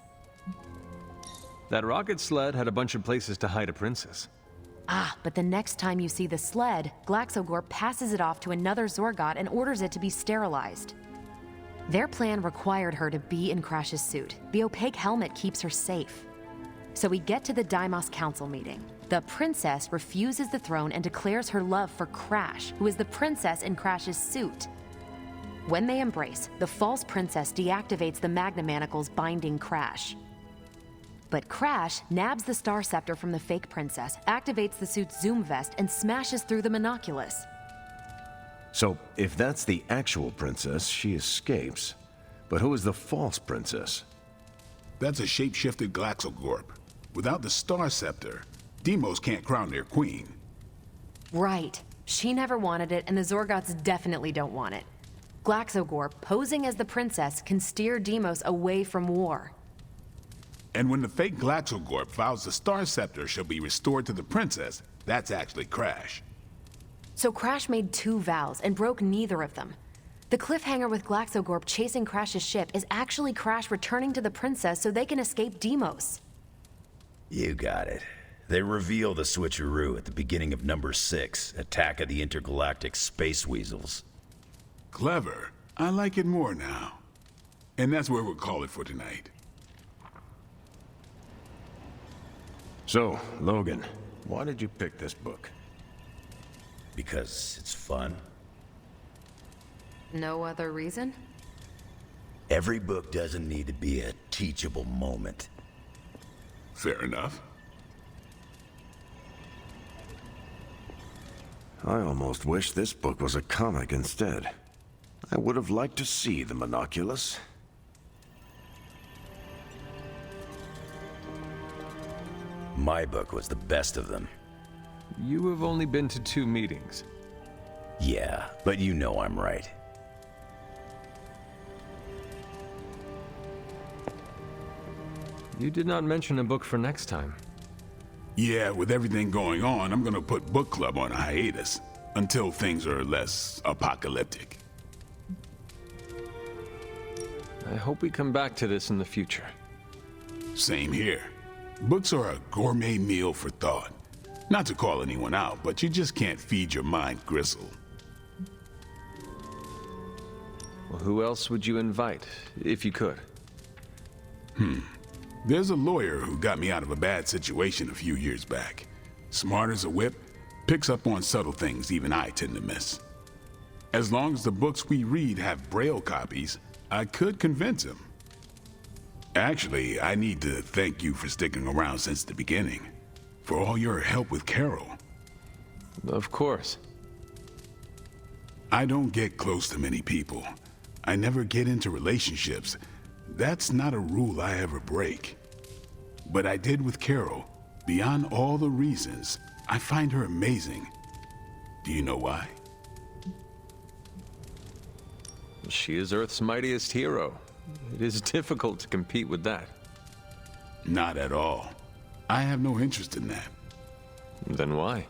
That rocket sled had a bunch of places to hide a princess. Ah, but the next time you see the sled, Glaxogorp passes it off to another Zorgot and orders it to be sterilized. Their plan required her to be in Crash's suit. The opaque helmet keeps her safe. So we get to the Deimos Council meeting. The princess refuses the throne and declares her love for Crash, who is the princess in Crash's suit. When they embrace, the false princess deactivates the Magna Manacles binding Crash. But Crash nabs the Star Scepter from the fake princess, activates the suit's Zoom vest, and smashes through the monoculus. So, if that's the actual princess, she escapes. But who is the false princess? That's a shape-shifted Glaxogorp. Without the Star Scepter, Deimos can't crown their queen. Right. She never wanted it, and the Zorgots definitely don't want it. Glaxogorp, posing as the princess, can steer Deimos away from war. And when the fake Glaxogorp vows the Star Scepter shall be restored to the princess, that's actually Crash. So Crash made 2 vows and broke neither of them. The cliffhanger with Glaxogorp chasing Crash's ship is actually Crash returning to the princess so they can escape Deimos. You got it. They reveal the switcheroo at the beginning of number 6, Attack of the Intergalactic Space Weasels. Clever. I like it more now. And that's where we'll call it for tonight. So, Logan, why did you pick this book? Because it's fun. No other reason? Every book doesn't need to be a teachable moment. Fair enough. I almost wish this book was a comic instead. I would have liked to see the monoculus. My book was the best of them. You have only been to 2 meetings. Yeah, but you know I'm right. You did not mention a book for next time. Yeah, with everything going on, I'm gonna put book club on a hiatus until things are less apocalyptic. I hope we come back to this in the future. Same here. Books are a gourmet meal for thought. Not to call anyone out, but you just can't feed your mind gristle. Well, who else would you invite, if you could? There's a lawyer who got me out of a bad situation a few years back. Smart as a whip, picks up on subtle things even I tend to miss. As long as the books we read have Braille copies, I could convince him. Actually, I need to thank you for sticking around since the beginning. For all your help with Carol. Of course. I don't get close to many people. I never get into relationships. That's not a rule I ever break. But I did with Carol. Beyond all the reasons, I find her amazing. Do you know why? She is Earth's mightiest hero. It is difficult to compete with that. Not at all. I have no interest in that. Then why?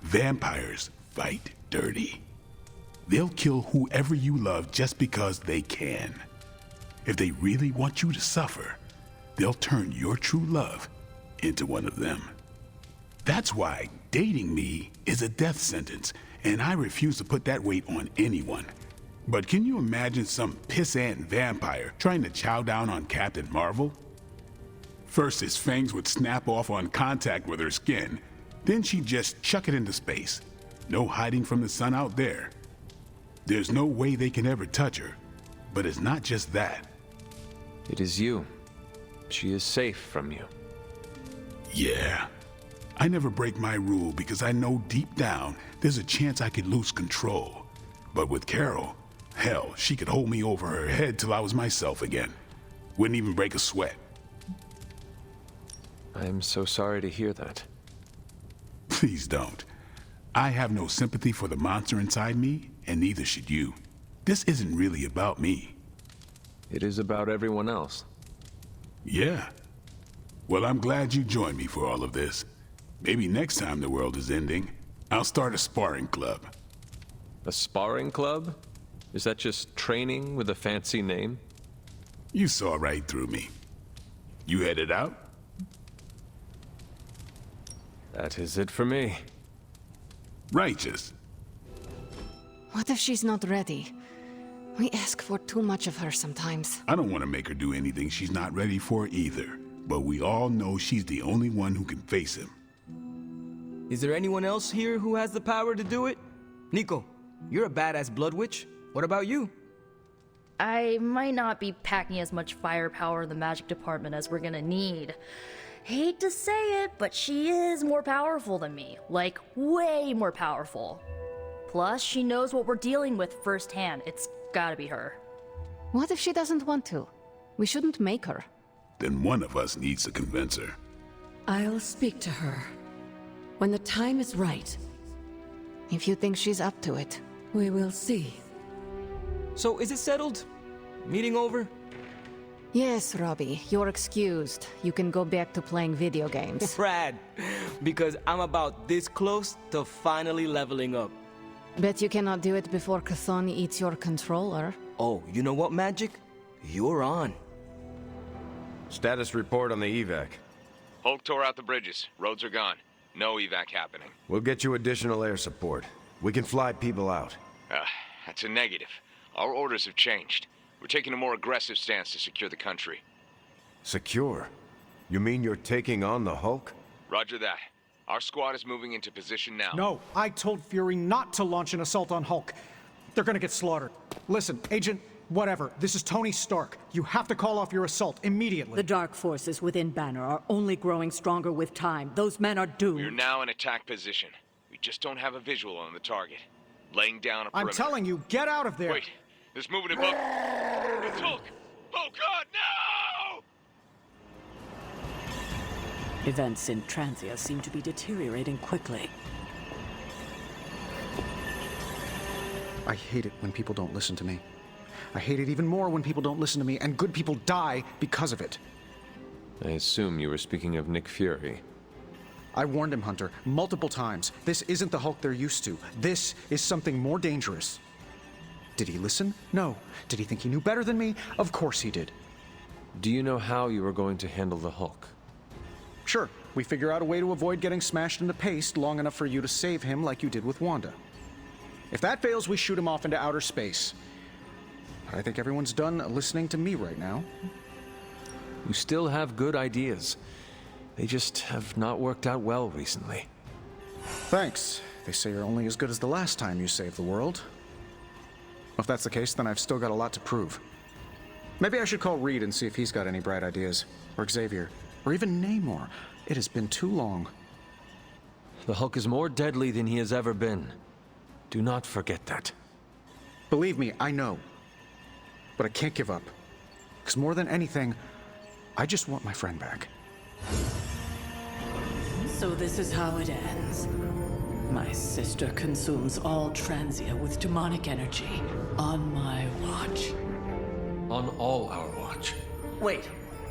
Vampires fight dirty. They'll kill whoever you love just because they can. If they really want you to suffer, they'll turn your true love into one of them. That's why dating me is a death sentence, and I refuse to put that weight on anyone. But can you imagine some pissant vampire trying to chow down on Captain Marvel? First, his fangs would snap off on contact with her skin. Then she'd just chuck it into space. No hiding from the sun out there. There's no way they can ever touch her. But it's not just that. It is you. She is safe from you. Yeah. I never break my rule because I know deep down there's a chance I could lose control. But with Carol, hell, she could hold me over her head till I was myself again. Wouldn't even break a sweat. I am so sorry to hear that. Please don't. I have no sympathy for the monster inside me, and neither should you. This isn't really about me. It is about everyone else. Yeah. Well, I'm glad you joined me for all of this. Maybe next time the world is ending, I'll start a sparring club. A sparring club? Is that just training with a fancy name? You saw right through me. You headed out? That is it for me. Righteous. What if she's not ready? We ask for too much of her sometimes. I don't want to make her do anything she's not ready for either. But we all know she's the only one who can face him. Is there anyone else here who has the power to do it? Nico, you're a badass blood witch. What about you? I might not be packing as much firepower in the magic department as we're gonna need. Hate to say it, but she is more powerful than me. Like, way more powerful. Plus, she knows what we're dealing with firsthand. It's gotta be her. What if she doesn't want to? We shouldn't make her. Then one of us needs to convince her. I'll speak to her. When the time is right. If you think she's up to it. We will see. So, is it settled? Meeting over? Yes, Robbie, you're excused. You can go back to playing video games. Rad, because I'm about this close to finally leveling up. Bet you cannot do it before Chthon eats your controller. Oh, you know what, Magik? You're on. Status report on the evac. Hulk tore out the bridges. Roads are gone. No evac happening. We'll get you additional air support. We can fly people out. That's a negative. Our orders have changed. We're taking a more aggressive stance to secure the country. Secure? You mean you're taking on the Hulk? Roger that. Our squad is moving into position now. No, I told Fury not to launch an assault on Hulk. They're gonna get slaughtered. Listen, Agent, whatever, this is Tony Stark. You have to call off your assault immediately. The dark forces within Banner are only growing stronger with time. Those men are doomed. We're now in attack position. We just don't have a visual on the target. Laying down a perimeter. I'm telling you, get out of there! Wait, there's movement above. It's Hulk! Oh God, no! Events in Transia seem to be deteriorating quickly. I hate it when people don't listen to me. I hate it even more when people don't listen to me, and good people die because of it. I assume you were speaking of Nick Fury. I warned him, Hunter, multiple times. This isn't the Hulk they're used to. This is something more dangerous. Did he listen? No. Did he think he knew better than me? Of course he did. Do you know how you were going to handle the Hulk? Sure. We figure out a way to avoid getting smashed into paste long enough for you to save him like you did with Wanda. If that fails, we shoot him off into outer space. I think everyone's done listening to me right now. You still have good ideas. They just have not worked out well recently. Thanks. They say you're only as good as the last time you saved the world. If that's the case, then I've still got a lot to prove. Maybe I should call Reed and see if he's got any bright ideas. Or Xavier. Or even Namor. It has been too long. The Hulk is more deadly than he has ever been. Do not forget that. Believe me, I know. But I can't give up. Because more than anything, I just want my friend back. So this is how it ends. My sister consumes all Transia with demonic energy on my watch. On all our watch. Wait,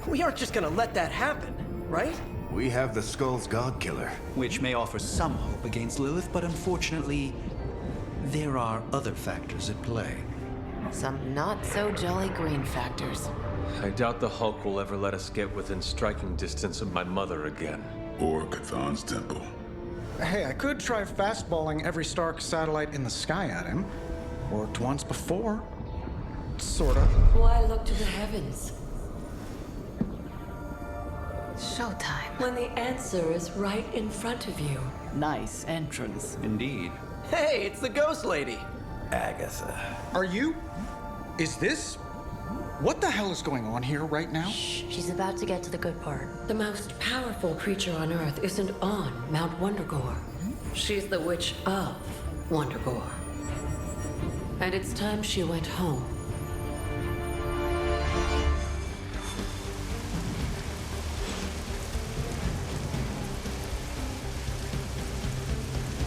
we aren't just gonna let that happen, right? We have the Skull's God-Killer. Which may offer some hope against Lilith, but unfortunately, there are other factors at play. Some not-so-jolly green factors. I doubt the Hulk will ever let us get within striking distance of my mother again. Or Chthon's temple. Hey, I could try fastballing every Stark satellite in the sky at him. Worked once before. Sorta. Why look to the heavens? Showtime. When the answer is right in front of you. Nice entrance. Indeed. Hey, it's the Ghost Lady. Agatha. Are you? Is this? What the hell is going on here right now? Shh, she's about to get to the good part. The most powerful creature on Earth isn't on Mount Wondergore. She's the witch of Wondergore. And it's time she went home.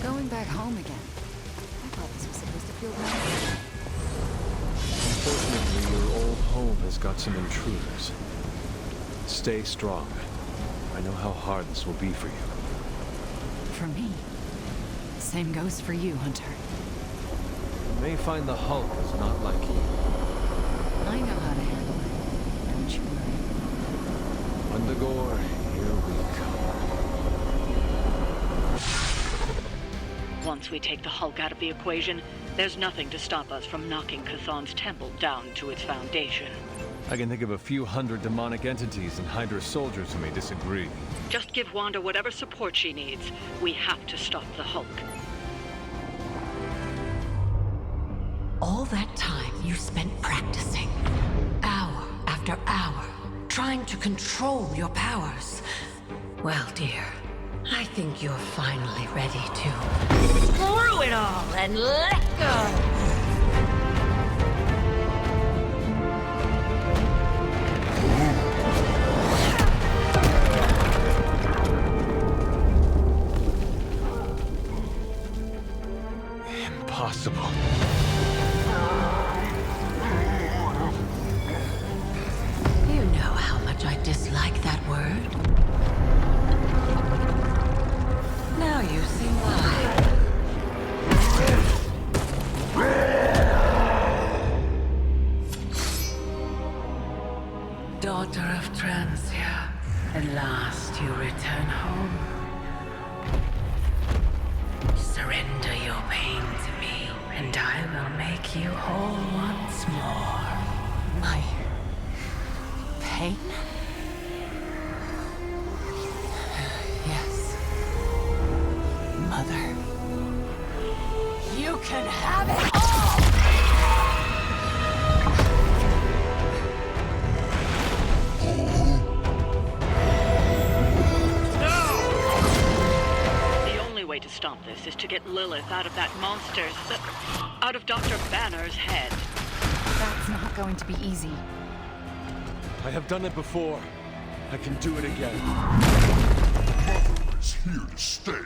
Going back home again. I thought this was supposed to feel better. Unfortunately, your old home has got some intruders. Stay strong. I know how hard this will be for you. For me. Same goes for you, Hunter. You may find the Hulk is not like you. I know how to handle it. Don't you worry. Wundagore, here we come. Once we take the Hulk out of the equation, there's nothing to stop us from knocking Chthon's temple down to its foundation. I can think of a few hundred demonic entities and Hydra soldiers who may disagree. Just give Wanda whatever support she needs. We have to stop the Hulk. All that time you spent practicing, hour after hour, trying to control your powers. Well, dear, I think you're finally ready to screw it all and let go. Impossible. You know how much I dislike that word. Now you see why. Daughter of Transia, at last you return home. Surrender your pain to me, and I will make you whole once more. My... pain? Yes. Mother. You can have it all! To stop this is to get Lilith out of that out of Dr. Banner's head. That's not going to be easy. I have done it before. I can do it again. Mother is here to stay,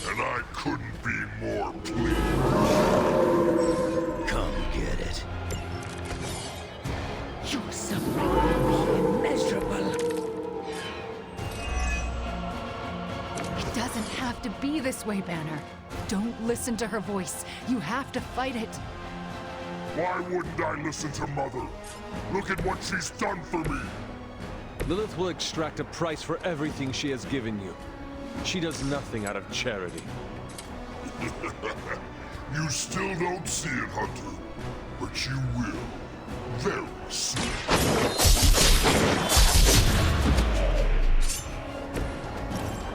and I couldn't be more pleased. Come get it. You supremely immeasurable. It doesn't have to be this way, Banner. Don't listen to her voice. You have to fight it. Why wouldn't I listen to Mother? Look at what she's done for me. Lilith will extract a price for everything she has given you. She does nothing out of charity. You still don't see it, Hunter. But you will. Very soon.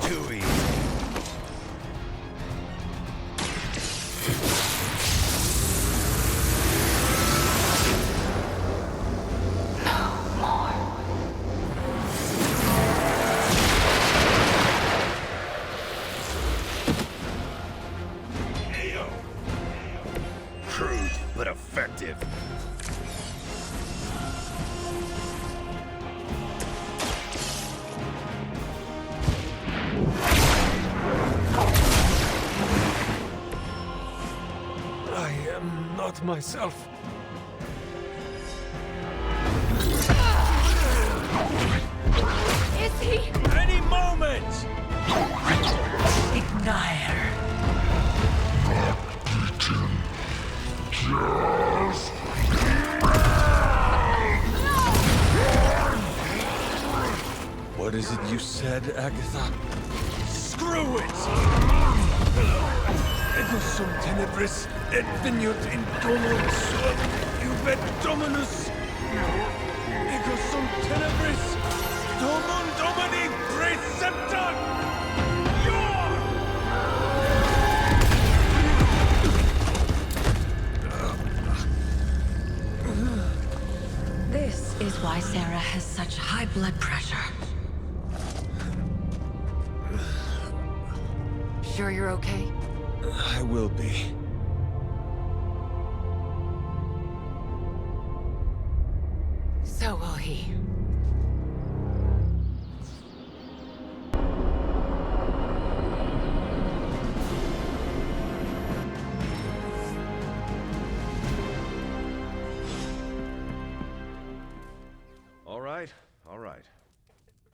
Too easy. Crude, but effective. I am not myself. Is he? Any moment! Ignire. Just... What is it you said, Agatha? Screw it! Ego sum tenebris et veniut in dominum suum, iubet dominus. Ego sum tenebris, domum domini preceptor! This is why Sarah has such high blood pressure. Sure you're okay? I will be. So will he. right, all right.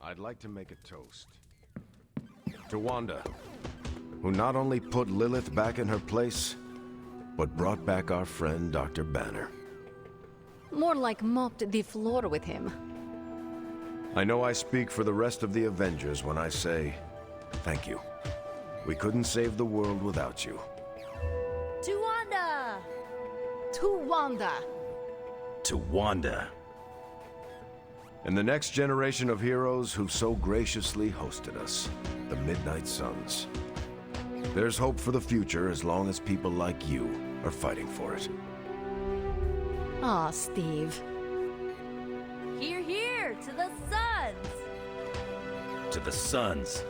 I'd like to make a toast. To Wanda, who not only put Lilith back in her place, but brought back our friend Dr. Banner. More like mopped the floor with him. I know I speak for the rest of the Avengers when I say thank you. We couldn't save the world without you. To Wanda! To Wanda! To Wanda. And the next generation of heroes who so graciously hosted us, the Midnight Suns. There's hope for the future as long as people like you are fighting for it. Aw, Steve. Hear, hear! To the Suns! To the Suns.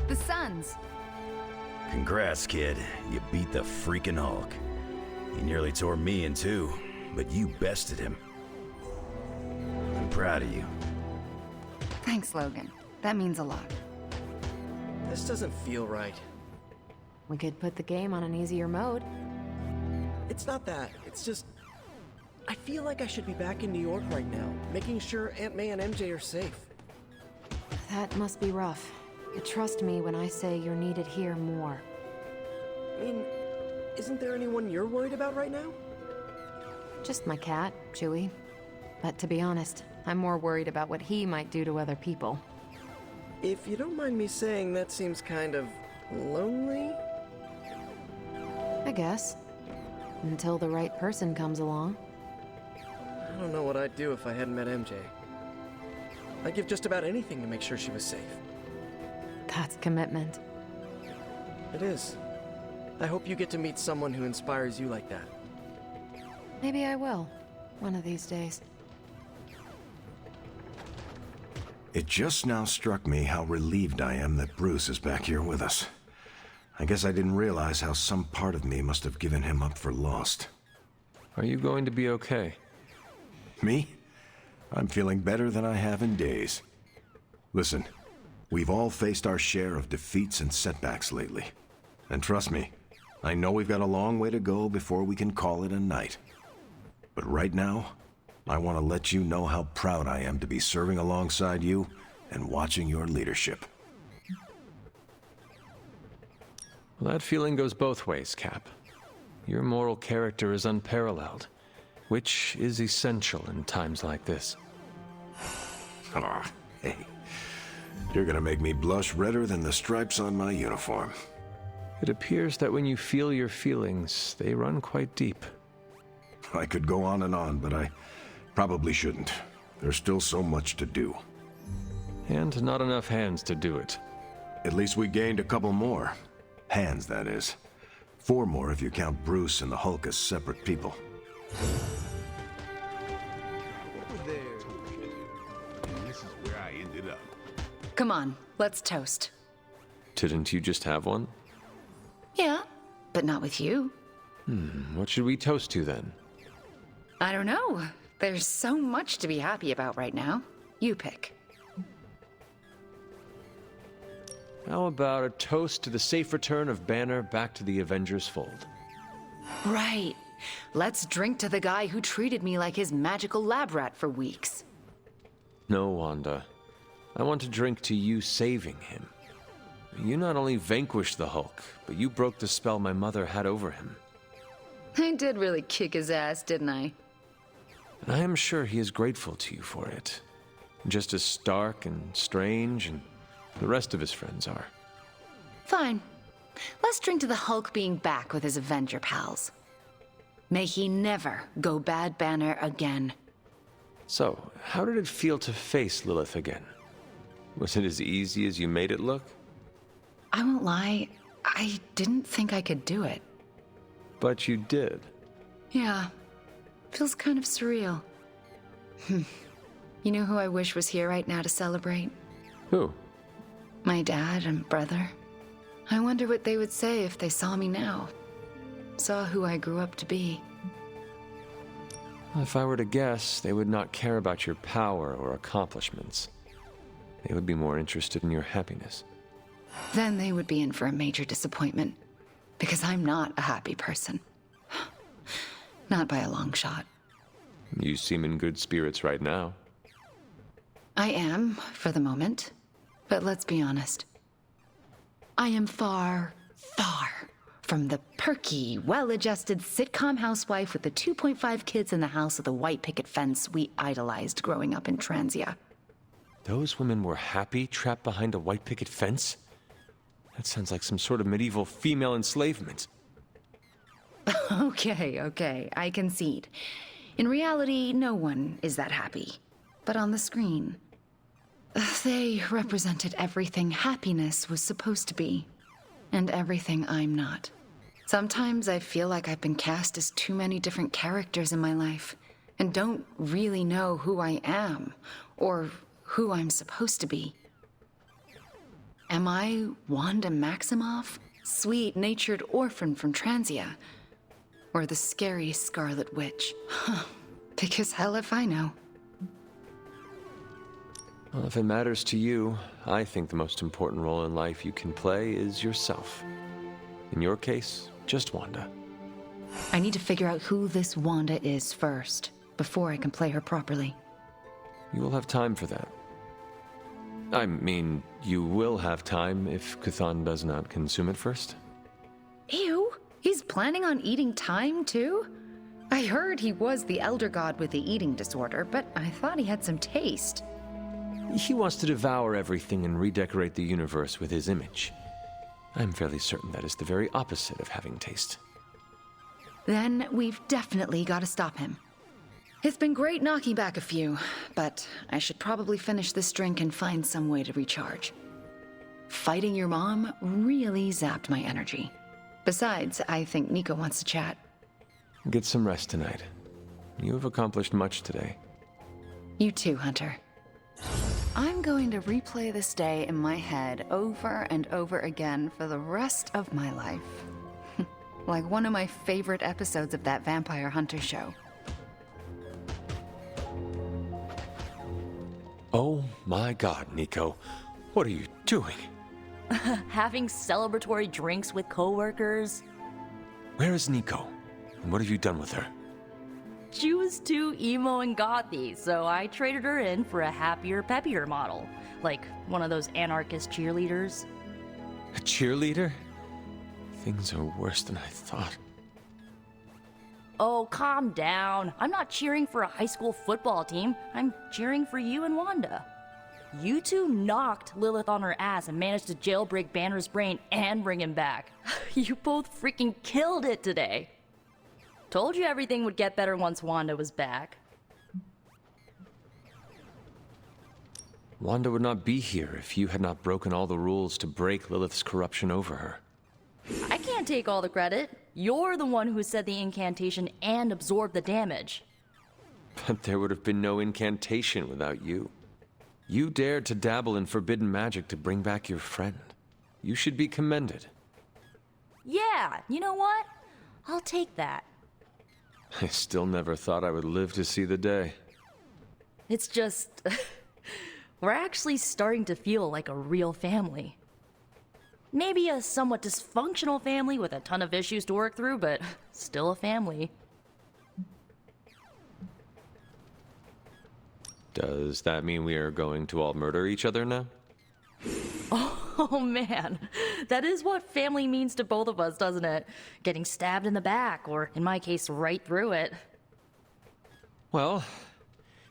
The Suns. Congrats, kid. You beat the freaking Hulk. He nearly tore me in two, but you bested him. I'm proud of you. Thanks, Logan. That means a lot. This doesn't feel right. We could put the game on an easier mode. It's not that. It's just... I feel like I should be back in New York right now, making sure Aunt May and MJ are safe. That must be rough. But trust me when I say you're needed here more. I mean, isn't there anyone you're worried about right now? Just my cat, Chewie. But to be honest, I'm more worried about what he might do to other people. If you don't mind me saying, that seems kind of lonely? I guess. Until the right person comes along. I don't know what I'd do if I hadn't met MJ. I'd give just about anything to make sure she was safe. That's commitment. It is. I hope you get to meet someone who inspires you like that. Maybe I will, one of these days. It just now struck me how relieved I am that Bruce is back here with us. I guess I didn't realize how some part of me must have given him up for lost. Are you going to be okay? Me? I'm feeling better than I have in days. Listen, we've all faced our share of defeats and setbacks lately. And trust me, I know we've got a long way to go before we can call it a night. But right now, I want to let you know how proud I am to be serving alongside you and watching your leadership. Well, that feeling goes both ways, Cap. Your moral character is unparalleled, which is essential in times like this. Ah, hey. You're gonna make me blush redder than the stripes on my uniform. It appears that when you feel your feelings, they run quite deep. I could go on, but I probably shouldn't. There's still so much to do. And not enough hands to do it. At least we gained a couple more. Hands, that is. 4 more if you count Bruce and the Hulk as separate people. This is where I ended up. Come on, let's toast. Didn't you just have one? Yeah, but not with you. What should we toast to then? I don't know. There's so much to be happy about right now. You pick. How about a toast to the safe return of Banner back to the Avengers fold? Right. Let's drink to the guy who treated me like his magical lab rat for weeks. No, Wanda. I want to drink to you saving him. You not only vanquished the Hulk, but you broke the spell my mother had over him. I did really kick his ass, didn't I? And I am sure he is grateful to you for it. Just as Stark and Strange and the rest of his friends are. Fine. Let's drink to the Hulk being back with his Avenger pals. May he never go bad Banner again. So, how did it feel to face Lilith again? Was it as easy as you made it look? I won't lie, I didn't think I could do it. But you did. Yeah. Feels kind of surreal. You know who I wish was here right now to celebrate? Who? My dad and brother. I wonder what they would say if they saw me now. Saw who I grew up to be. If I were to guess, they would not care about your power or accomplishments. They would be more interested in your happiness. Then they would be in for a major disappointment. Because I'm not a happy person. Not by a long shot. You seem in good spirits right now. I am, for the moment. But let's be honest. I am far, far from the perky, well-adjusted sitcom housewife with the 2.5 kids in the house with the white picket fence we idolized growing up in Transia. Those women were happy trapped behind a white picket fence? That sounds like some sort of medieval female enslavement. Okay, I concede. In reality, no one is that happy. But on the screen, they represented everything happiness was supposed to be, and everything I'm not. Sometimes I feel like I've been cast as too many different characters in my life, and don't really know who I am, or who I'm supposed to be. Am I Wanda Maximoff, sweet-natured orphan from Transia? Or the scary Scarlet Witch? Because hell if I know. Well, if it matters to you, I think the most important role in life you can play is yourself. In your case, just Wanda. I need to figure out who this Wanda is first, before I can play her properly. You will have time for that. I mean, you will have time if Cthon does not consume it first. Ew, he's planning on eating time too? I heard he was the elder god with the eating disorder, but I thought he had some taste. He wants to devour everything and redecorate the universe with his image. I'm fairly certain that is the very opposite of having taste. Then we've definitely got to stop him. It's been great knocking back a few, but I should probably finish this drink and find some way to recharge. Fighting your mom really zapped my energy. Besides, I think Nico wants to chat. Get some rest tonight. You have accomplished much today. You too, Hunter. I'm going to replay this day in my head over and over again for the rest of my life. Like one of my favorite episodes of that Vampire Hunter show. Oh my god, Nico. What are you doing? Having celebratory drinks with coworkers. Where is Nico? And what have you done with her? She was too emo and gothy, so I traded her in for a happier, peppier model. Like one of those anarchist cheerleaders. A cheerleader? Things are worse than I thought. Oh, calm down. I'm not cheering for a high school football team. I'm cheering for you and Wanda. You two knocked Lilith on her ass and managed to jailbreak Banner's brain and bring him back. You both freaking killed it today. Told you everything would get better once Wanda was back. Wanda would not be here if you had not broken all the rules to break Lilith's corruption over her. I can't take all the credit. You're the one who said the incantation and absorbed the damage. But there would have been no incantation without you. You dared to dabble in forbidden magic to bring back your friend. You should be commended. Yeah, you know what? I'll take that. I still never thought I would live to see the day. It's just... we're actually starting to feel like a real family. Maybe a somewhat dysfunctional family with a ton of issues to work through, but still a family. Does that mean we are going to all murder each other now? Oh man, that is what family means to both of us, doesn't it? Getting stabbed in the back, or in my case, right through it. Well,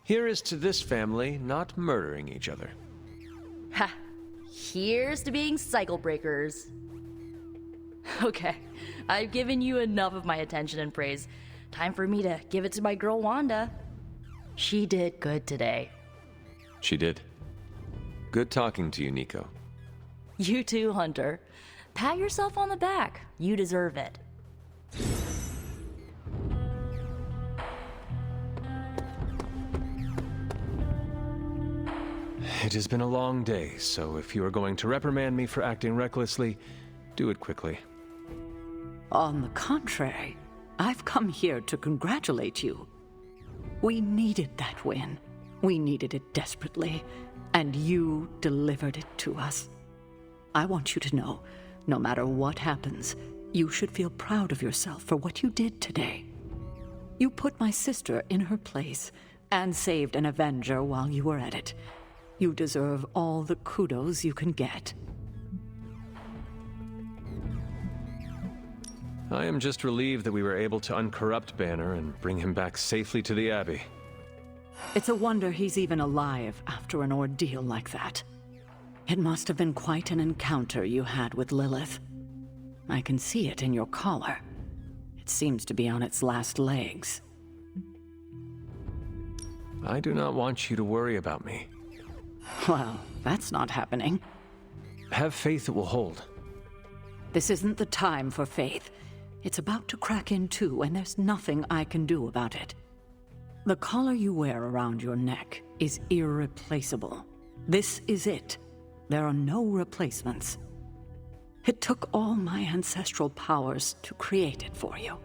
here is to this family not murdering each other. Ha! Here's to being cycle breakers. Okay, I've given you enough of my attention and praise. Time for me to give it to my girl Wanda. She did good today. She did. Good talking to you, Nico. You too, Hunter. Pat yourself on the back. You deserve it. It has been a long day, so if you are going to reprimand me for acting recklessly, do it quickly. On the contrary, I've come here to congratulate you. We needed that win. We needed it desperately, and you delivered it to us. I want you to know, no matter what happens, you should feel proud of yourself for what you did today. You put my sister in her place and saved an Avenger while you were at it. You deserve all the kudos you can get. I am just relieved that we were able to uncorrupt Banner and bring him back safely to the Abbey. It's a wonder he's even alive after an ordeal like that. It must have been quite an encounter you had with Lilith. I can see it in your collar. It seems to be on its last legs. I do not want you to worry about me. Well, that's not happening. Have faith it will hold. This isn't the time for faith. It's about to crack in two, and there's nothing I can do about it. The collar you wear around your neck is irreplaceable. This is it. There are no replacements. It took all my ancestral powers to create it for you.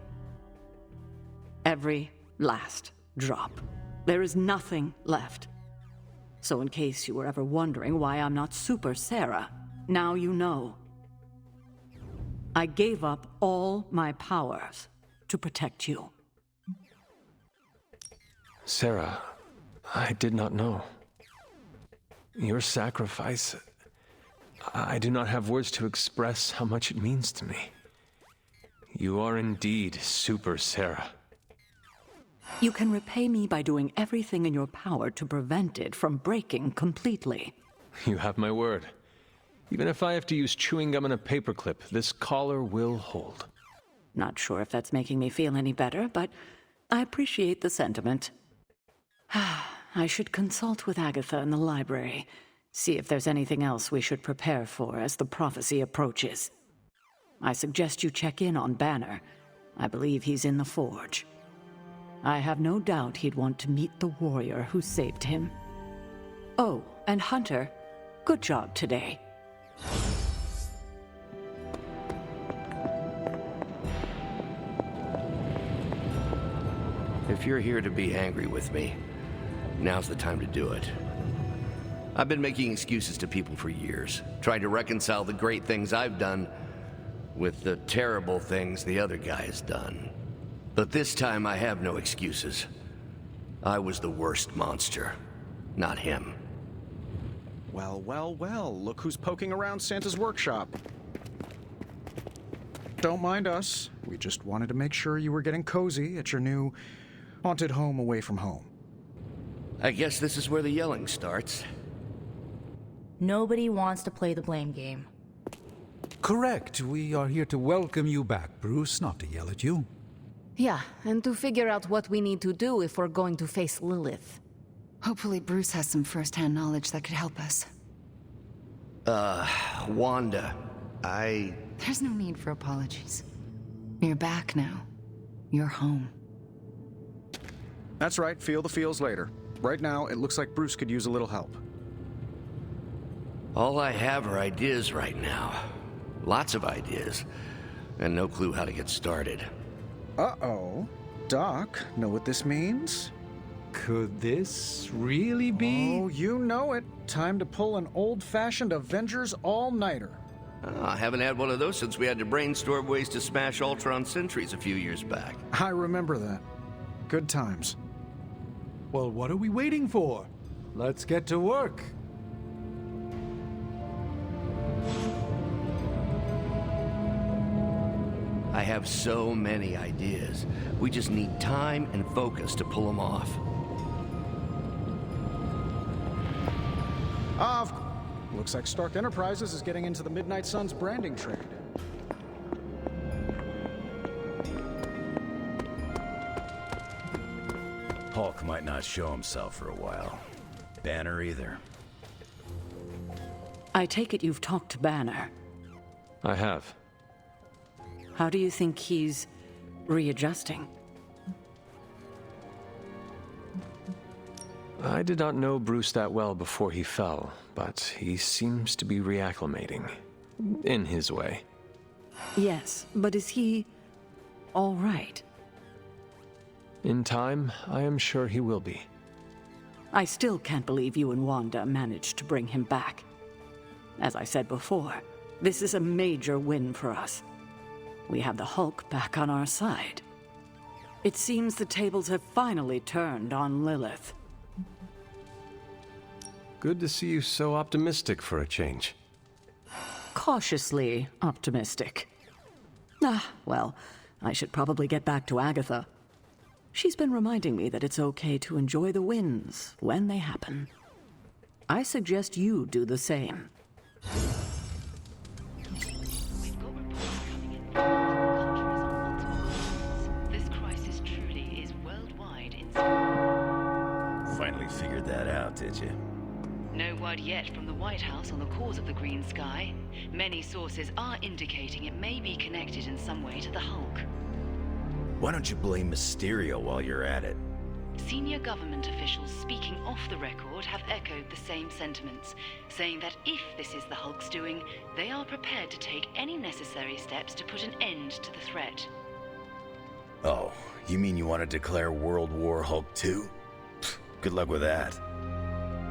Every last drop. There is nothing left. So in case you were ever wondering why I'm not Super Sarah, now you know. I gave up all my powers to protect you. Sarah, I did not know. Your sacrifice... I do not have words to express how much it means to me. You are indeed Super Sarah. You can repay me by doing everything in your power to prevent it from breaking completely. You have my word. Even if I have to use chewing gum and a paperclip, this collar will hold. Not sure if that's making me feel any better, but I appreciate the sentiment. I should consult with Agatha in the library, see if there's anything else we should prepare for as the prophecy approaches. I suggest you check in on Banner. I believe he's in the forge. I have no doubt he'd want to meet the warrior who saved him. Oh, and Hunter, good job today. If you're here to be angry with me, now's the time to do it. I've been making excuses to people for years, trying to reconcile the great things I've done with the terrible things the other guy has done. But this time I have no excuses. I was the worst monster, not him. Well, well, well, look who's poking around Santa's workshop. Don't mind us. We just wanted to make sure you were getting cozy at your new haunted home away from home. I guess this is where the yelling starts. Nobody wants to play the blame game. Correct. We are here to welcome you back, Bruce, not to yell at you. Yeah, and to figure out what we need to do if we're going to face Lilith. Hopefully Bruce has some first-hand knowledge that could help us. Wanda, There's no need for apologies. You're back now. You're home. That's right, feel the feels later. Right now, it looks like Bruce could use a little help. All I have are ideas right now. Lots of ideas, and no clue how to get started. Uh-oh. Doc, know what this means? Could this really be? Oh, you know it. Time to pull an old-fashioned Avengers all-nighter. I haven't had one of those since we had to brainstorm ways to smash Ultron sentries a few years back. I remember that. Good times. Well, what are we waiting for? Let's get to work. I have so many ideas. We just need time and focus to pull them off. Looks like Stark Enterprises is getting into the Midnight Suns branding trade. Hulk might not show himself for a while. Banner either. I take it you've talked to Banner. I have. How do you think he's readjusting? I did not know Bruce that well before he fell, but he seems to be reacclimating. In his way. Yes, but is he all right? In time, I am sure he will be. I still can't believe you and Wanda managed to bring him back. As I said before, this is a major win for us. We have the Hulk back on our side. It seems the tables have finally turned on Lilith. Good to see you so optimistic for a change. Cautiously optimistic. Well, I should probably get back to Agatha. She's been reminding me that it's okay to enjoy the wins when they happen. I suggest you do the same. This crisis truly is worldwide in... Finally figured that out, did you? No word yet from the White House on the cause of the green sky. Many sources are indicating it may be connected in some way to the Hulk. Why don't you blame Mysterio while you're at it? Senior government officials speaking off the record have echoed the same sentiments, saying that if this is the Hulk's doing, they are prepared to take any necessary steps to put an end to the threat. Oh, you mean you want to declare World War Hulk 2? Good luck with that.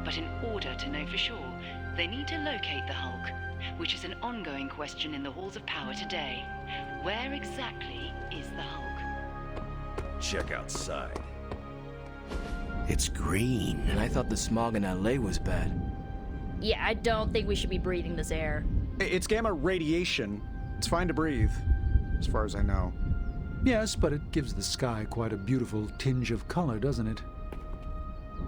But in order to know for sure, they need to locate the Hulk, which is an ongoing question in the halls of power today. Where exactly is the Hulk? Check outside. It's green. And I thought the smog in LA was bad. Yeah, I don't think we should be breathing this air. It's gamma radiation. It's fine to breathe, as far as I know. Yes, but it gives the sky quite a beautiful tinge of color, doesn't it?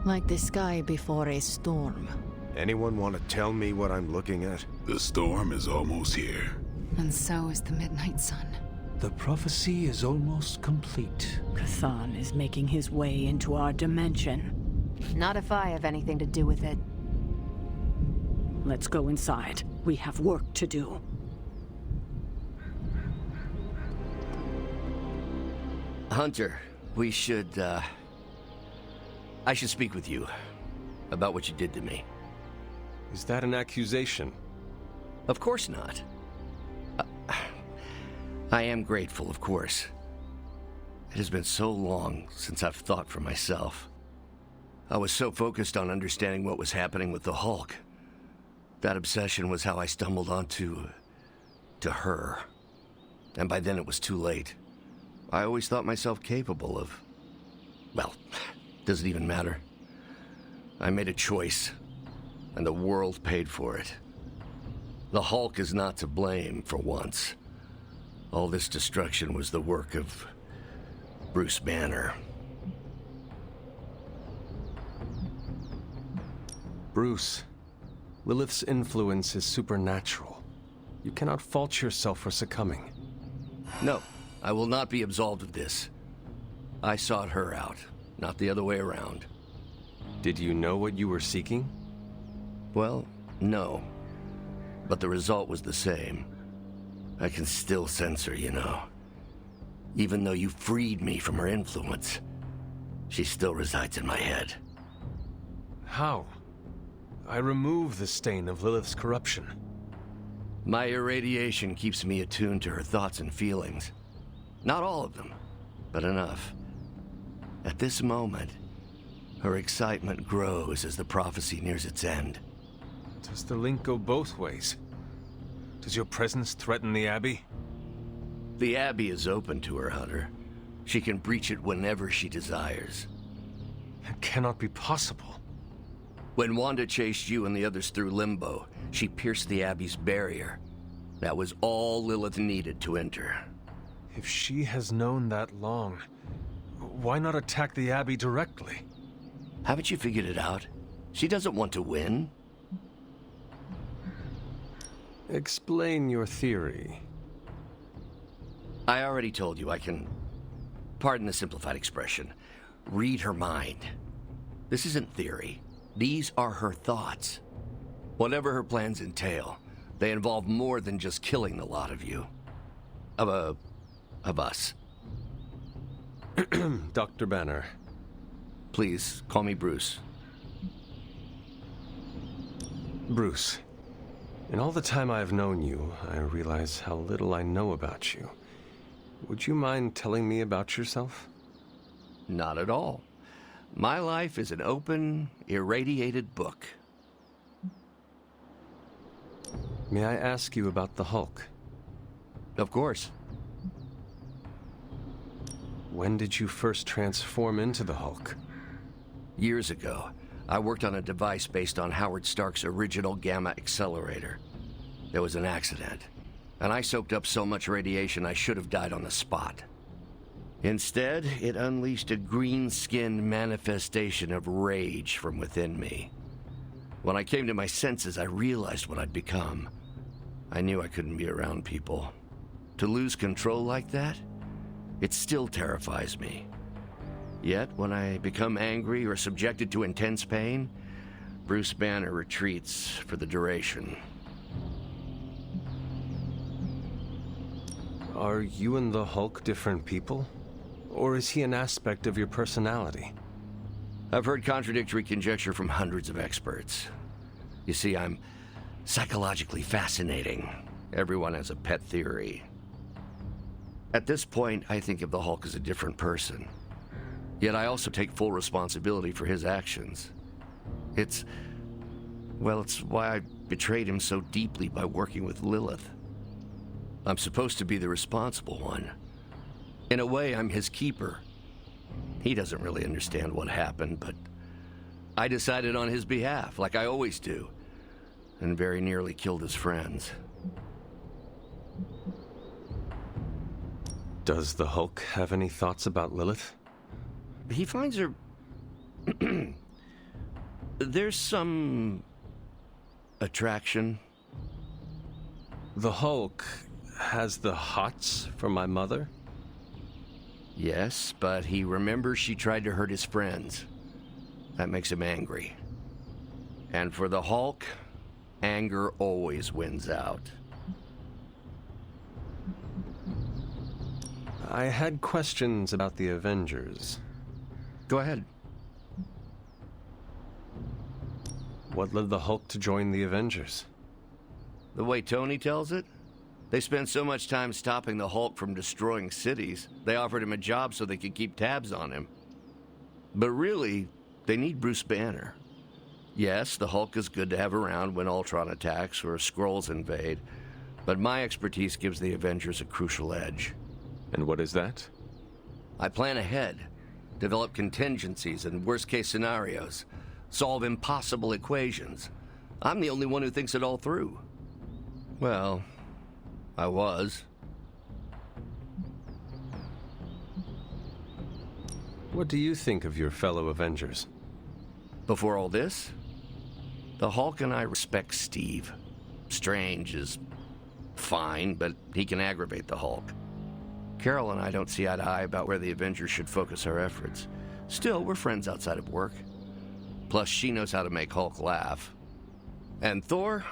Like the sky before a storm. Anyone want to tell me what I'm looking at? The storm is almost here. And so is the midnight sun. The prophecy is almost complete. Kathan is making his way into our dimension. Not if I have anything to do with it. Let's go inside. We have work to do. Hunter, we should, I should speak with you about what you did to me. Is that an accusation? Of course not. I am grateful, of course. It has been so long since I've thought for myself. I was so focused on understanding what was happening with the Hulk. That obsession was how I stumbled onto her. And by then it was too late. I always thought myself capable of... Well, doesn't even matter. I made a choice, and the world paid for it. The Hulk is not to blame for once. All this destruction was the work of Bruce Banner. Bruce, Lilith's influence is supernatural. You cannot fault yourself for succumbing. No, I will not be absolved of this. I sought her out, not the other way around. Did you know what you were seeking? Well, no. But the result was the same. I can still sense her, you know. Even though you freed me from her influence, she still resides in my head. How? I remove the stain of Lilith's corruption. My irradiation keeps me attuned to her thoughts and feelings. Not all of them, but enough. At this moment, her excitement grows as the prophecy nears its end. Does the link go both ways? Does your presence threaten the Abbey? The Abbey is open to her, Hunter. She can breach it whenever she desires. It cannot be possible. When Wanda chased you and the others through Limbo, she pierced the Abbey's barrier. That was all Lilith needed to enter. If she has known that long, why not attack the Abbey directly? Haven't you figured it out? She doesn't want to win. Explain your theory. I already told you I can, pardon the simplified expression, read her mind. This isn't theory. These are her thoughts. Whatever her plans entail, they involve more than just killing the lot of you. Of us. Dr. Banner. Please, call me Bruce. Bruce. In all the time I have known you, I realize how little I know about you. Would you mind telling me about yourself? Not at all. My life is an open, irradiated book. May I ask you about the Hulk? Of course. When did you first transform into the Hulk? Years ago. I worked on a device based on Howard Stark's original gamma accelerator. There was an accident, and I soaked up so much radiation I should have died on the spot. Instead, it unleashed a green-skinned manifestation of rage from within me. When I came to my senses, I realized what I'd become. I knew I couldn't be around people. To lose control like that, it still terrifies me. Yet, when I become angry or subjected to intense pain, Bruce Banner retreats for the duration. Are you and the Hulk different people? Or is he an aspect of your personality? I've heard contradictory conjecture from hundreds of experts. You see, I'm psychologically fascinating. Everyone has a pet theory. At this point, I think of the Hulk as a different person. Yet I also take full responsibility for his actions. It's why I betrayed him so deeply by working with Lilith. I'm supposed to be the responsible one. In a way, I'm his keeper. He doesn't really understand what happened, but I decided on his behalf, like I always do, and very nearly killed his friends. Does the Hulk have any thoughts about Lilith? He finds her... There's some... attraction. The Hulk has the hots for my mother? Yes, but he remembers she tried to hurt his friends. That makes him angry. And for the Hulk, anger always wins out. I had questions about the Avengers. Go ahead. What led the Hulk to join the Avengers? The way Tony tells it, they spent so much time stopping the Hulk from destroying cities, they offered him a job so they could keep tabs on him. But really, they need Bruce Banner. Yes, the Hulk is good to have around when Ultron attacks or Skrulls invade, but my expertise gives the Avengers a crucial edge. And what is that? I plan ahead, develop contingencies and worst-case scenarios, solve impossible equations. I'm the only one who thinks it all through. Well, I was. What do you think of your fellow Avengers? Before all this, the Hulk and I respect Steve. Strange is fine, but he can aggravate the Hulk. Carol and I don't see eye to eye about where the Avengers should focus our efforts. Still, we're friends outside of work. Plus, she knows how to make Hulk laugh. And Thor,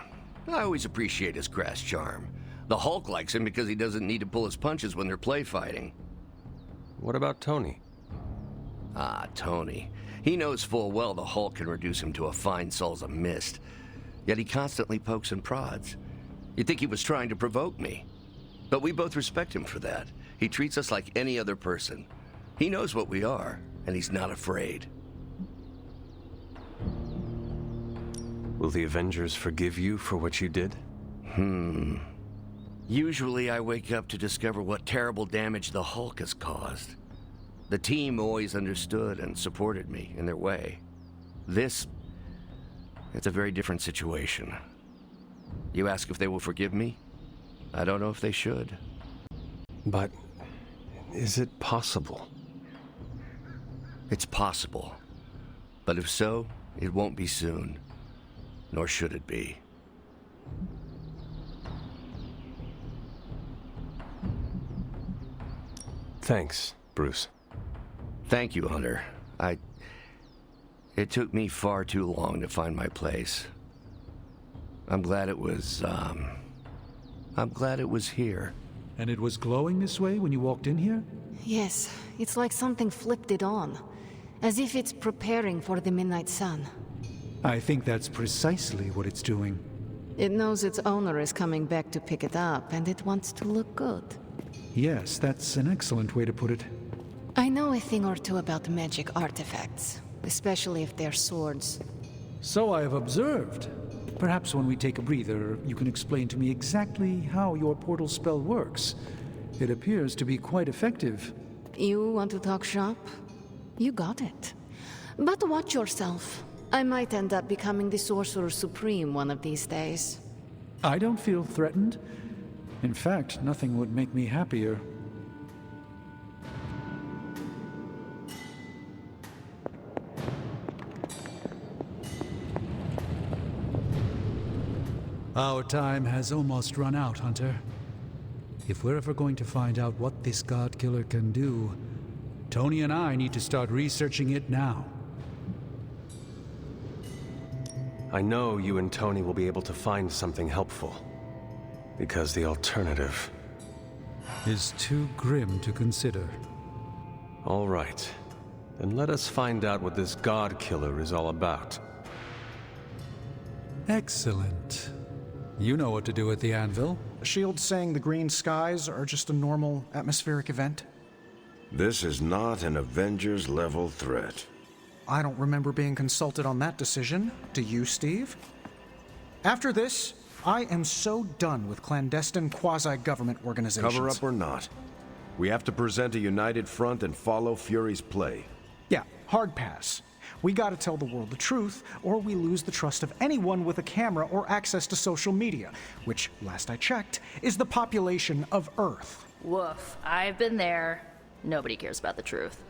I always appreciate his crass charm. The Hulk likes him because he doesn't need to pull his punches when they're play fighting. What about Tony? Ah, Tony. He knows full well the Hulk can reduce him to a fine salsa mist. Yet he constantly pokes and prods. You'd think he was trying to provoke me. But we both respect him for that. He treats us like any other person. He knows what we are, and he's not afraid. Will the Avengers forgive you for what you did? Usually I wake up to discover what terrible damage the Hulk has caused. The team always understood and supported me in their way. It's a very different situation. You ask if they will forgive me? I don't know if they should. But is it possible? It's possible. But if so, it won't be soon. Nor should it be. Thanks, Bruce. Thank you, Hunter. It took me far too long to find my place. I'm glad it was here. And it was glowing this way when you walked in here? Yes, it's like something flipped it on. As if it's preparing for the midnight sun. I think that's precisely what it's doing. It knows its owner is coming back to pick it up, and it wants to look good. Yes, that's an excellent way to put it. I know a thing or two about magic artifacts, especially if they're swords. So I have observed. Perhaps when we take a breather, you can explain to me exactly how your portal spell works. It appears to be quite effective. You want to talk shop? You got it. But watch yourself. I might end up becoming the Sorcerer Supreme one of these days. I don't feel threatened. In fact, nothing would make me happier. Our time has almost run out, Hunter. If we're ever going to find out what this God Killer can do, Tony and I need to start researching it now. I know you and Tony will be able to find something helpful. Because the alternative is too grim to consider. All right. Then let us find out what this God Killer is all about. Excellent. You know what to do at the anvil. Shield's saying the green skies are just a normal atmospheric event? This is not an Avengers-level threat. I don't remember being consulted on that decision. Do you, Steve? After this, I am so done with clandestine quasi-government organizations. Cover up or not, we have to present a united front and follow Fury's play. Yeah, hard pass. We gotta tell the world the truth, or we lose the trust of anyone with a camera or access to social media, which, last I checked, is the population of Earth. Woof. I've been there. Nobody cares about the truth.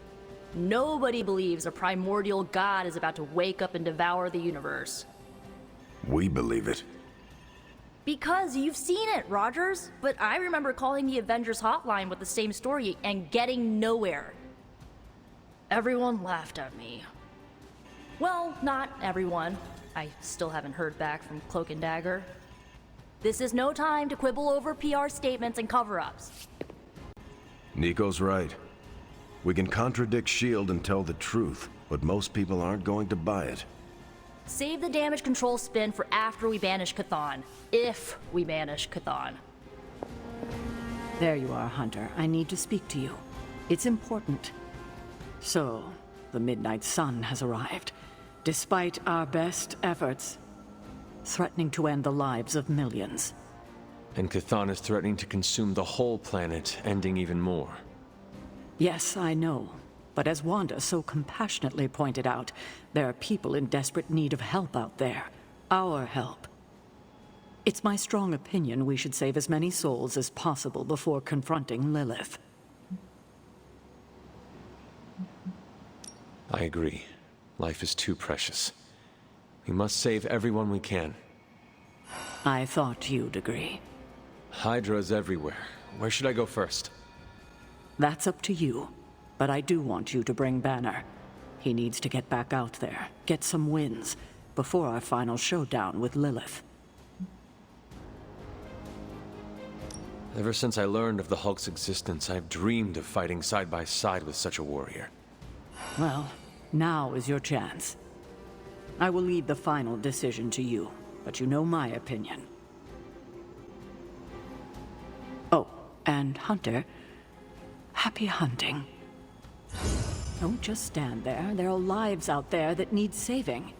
Nobody believes a primordial god is about to wake up and devour the universe. We believe it. Because you've seen it, Rogers. But I remember calling the Avengers hotline with the same story and getting nowhere. Everyone laughed at me. Well, not everyone. I still haven't heard back from Cloak and Dagger. This is no time to quibble over PR statements and cover-ups. Nico's right. We can contradict S.H.I.E.L.D. and tell the truth, but most people aren't going to buy it. Save the damage control spin for after we banish Chthon. If we banish Chthon. There you are, Hunter. I need to speak to you. It's important. So, the Midnight Sun has arrived. Despite our best efforts, threatening to end the lives of millions. And Chthon is threatening to consume the whole planet, ending even more. Yes, I know. But as Wanda so compassionately pointed out, there are people in desperate need of help out there. Our help. It's my strong opinion we should save as many souls as possible before confronting Lilith. I agree. Life is too precious. We must save everyone we can. I thought you'd agree. Hydra's everywhere. Where should I go first? That's up to you. But I do want you to bring Banner. He needs to get back out there, get some wins, before our final showdown with Lilith. Ever since I learned of the Hulk's existence, I've dreamed of fighting side by side with such a warrior. Well, now is your chance. I will leave the final decision to you, but you know my opinion. Oh, and Hunter, happy hunting. Don't just stand there. There are lives out there that need saving.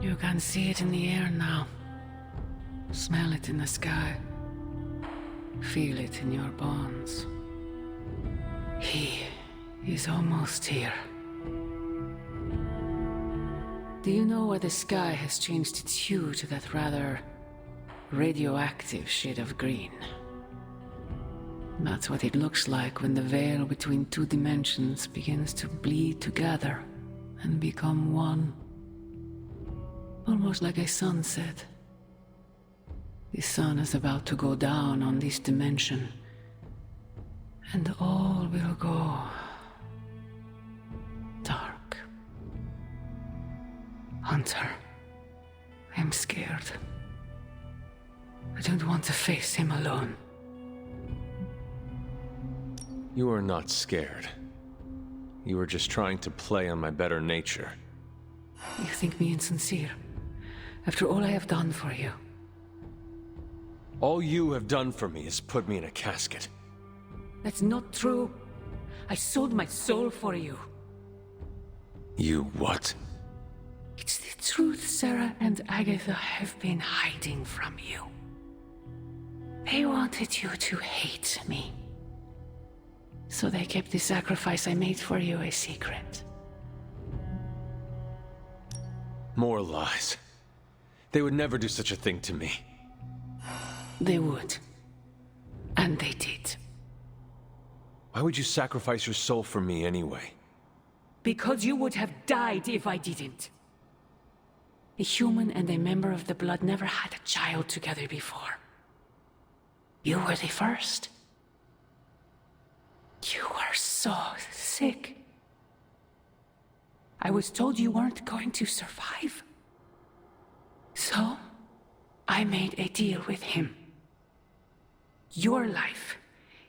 You can see it in the air now. Smell it in the sky. Feel it in your bones. He is almost here. Do you know why the sky has changed its hue to that rather radioactive shade of green? That's what it looks like when the veil between two dimensions begins to bleed together and become one. Almost like a sunset. The sun is about to go down on this dimension, and all will go dark. Hunter, I'm scared. I don't want to face him alone. You are not scared. You are just trying to play on my better nature. You think me insincere, after all I have done for you. All you have done for me is put me in a casket. That's not true. I sold my soul for you. You what? It's the truth Sarah and Agatha have been hiding from you. They wanted you to hate me. So they kept the sacrifice I made for you a secret. More lies. They would never do such a thing to me. They would. And they did. Why would you sacrifice your soul for me anyway? Because you would have died if I didn't. A human and a member of the blood never had a child together before. You were the first. You were so sick. I was told you weren't going to survive. So, I made a deal with him. Your life,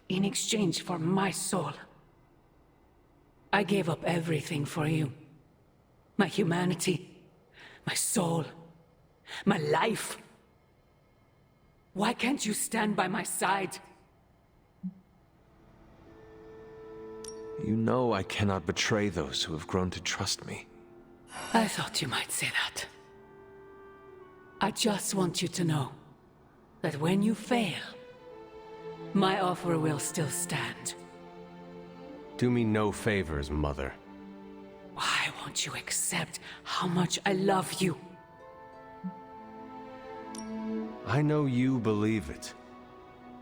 in exchange for my soul. I gave up everything for you. My humanity, my soul, my life. Why can't you stand by my side? You know I cannot betray those who have grown to trust me. I thought you might say that. I just want you to know that when you fail, my offer will still stand. Do me no favors, Mother. Why won't you accept how much I love you? I know you believe it,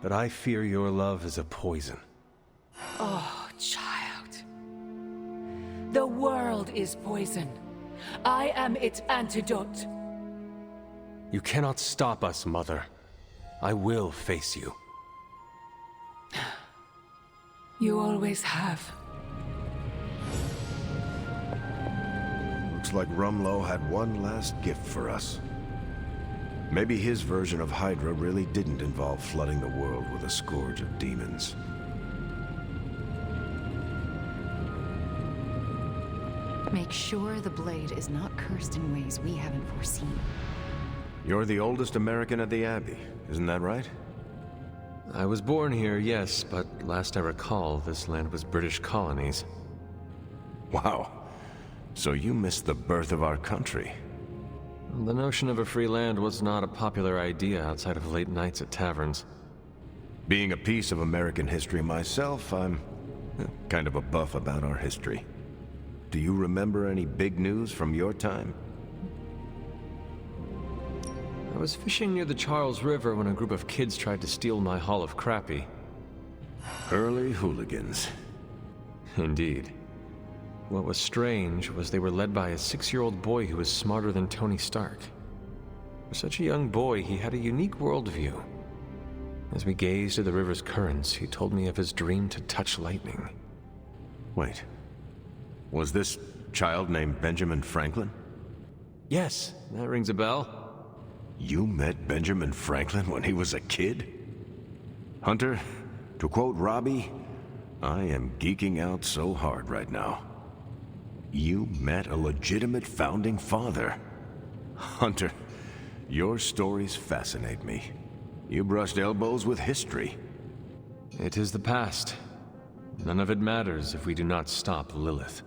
but I fear your love is a poison. Oh, child. The world is poison. I am its antidote. You cannot stop us, Mother. I will face you. You always have. Looks like Rumlow had one last gift for us. Maybe his version of Hydra really didn't involve flooding the world with a scourge of demons. Make sure the blade is not cursed in ways we haven't foreseen. You're the oldest American at the Abbey, isn't that right? I was born here, yes, but last I recall, this land was British colonies. Wow. So you missed the birth of our country. The notion of a free land was not a popular idea outside of late nights at taverns. Being a piece of American history myself, I'm kind of a buff about our history. Do you remember any big news from your time? I was fishing near the Charles River when a group of kids tried to steal my haul of crappie. Early hooligans. Indeed. What was strange was they were led by a 6-year-old boy who was smarter than Tony Stark. For such a young boy, he had a unique worldview. As we gazed at the river's currents, he told me of his dream to touch lightning. Wait. Was this child named Benjamin Franklin? Yes, that rings a bell. You met Benjamin Franklin when he was a kid? Hunter, to quote Robbie, I am geeking out so hard right now. You met a legitimate founding father. Hunter, your stories fascinate me. You brushed elbows with history. It is the past. None of it matters if we do not stop Lilith.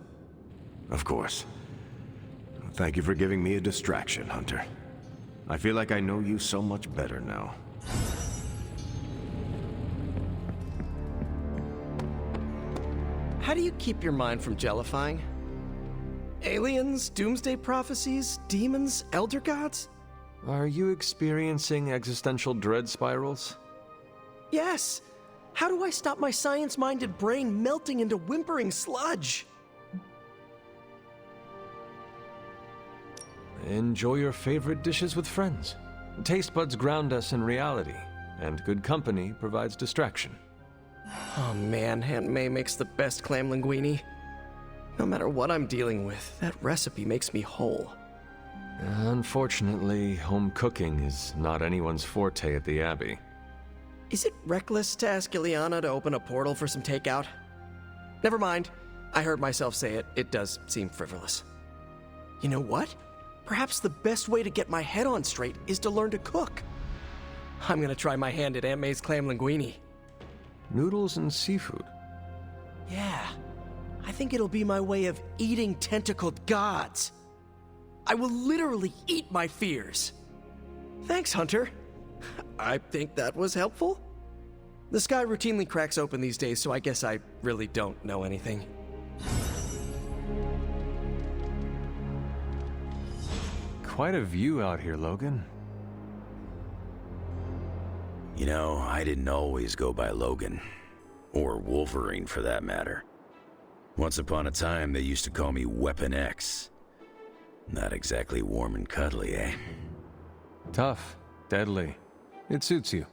Of course. Thank you for giving me a distraction, Hunter. I feel like I know you so much better now. How do you keep your mind from jellifying? Aliens, doomsday prophecies, demons, elder gods? Are you experiencing existential dread spirals? Yes! How do I stop my science-minded brain melting into whimpering sludge? Enjoy your favorite dishes with friends. Taste buds ground us in reality, and good company provides distraction. Oh man, Aunt May makes the best clam linguine. No matter what I'm dealing with, that recipe makes me whole. Unfortunately, home cooking is not anyone's forte at the Abbey. Is it reckless to ask Ileana to open a portal for some takeout? Never mind. I heard myself say it. It does seem frivolous. You know what? Perhaps the best way to get my head on straight is to learn to cook. I'm gonna try my hand at Aunt May's clam linguine. Noodles and seafood. Yeah. I think it'll be my way of eating tentacled gods. I will literally eat my fears. Thanks, Hunter. I think that was helpful. The sky routinely cracks open these days, so I guess I really don't know anything. Quite a view out here, Logan. You know, I didn't always go by Logan. Or Wolverine, for that matter. Once upon a time, they used to call me Weapon X. Not exactly warm and cuddly, eh? Tough. Deadly. It suits you.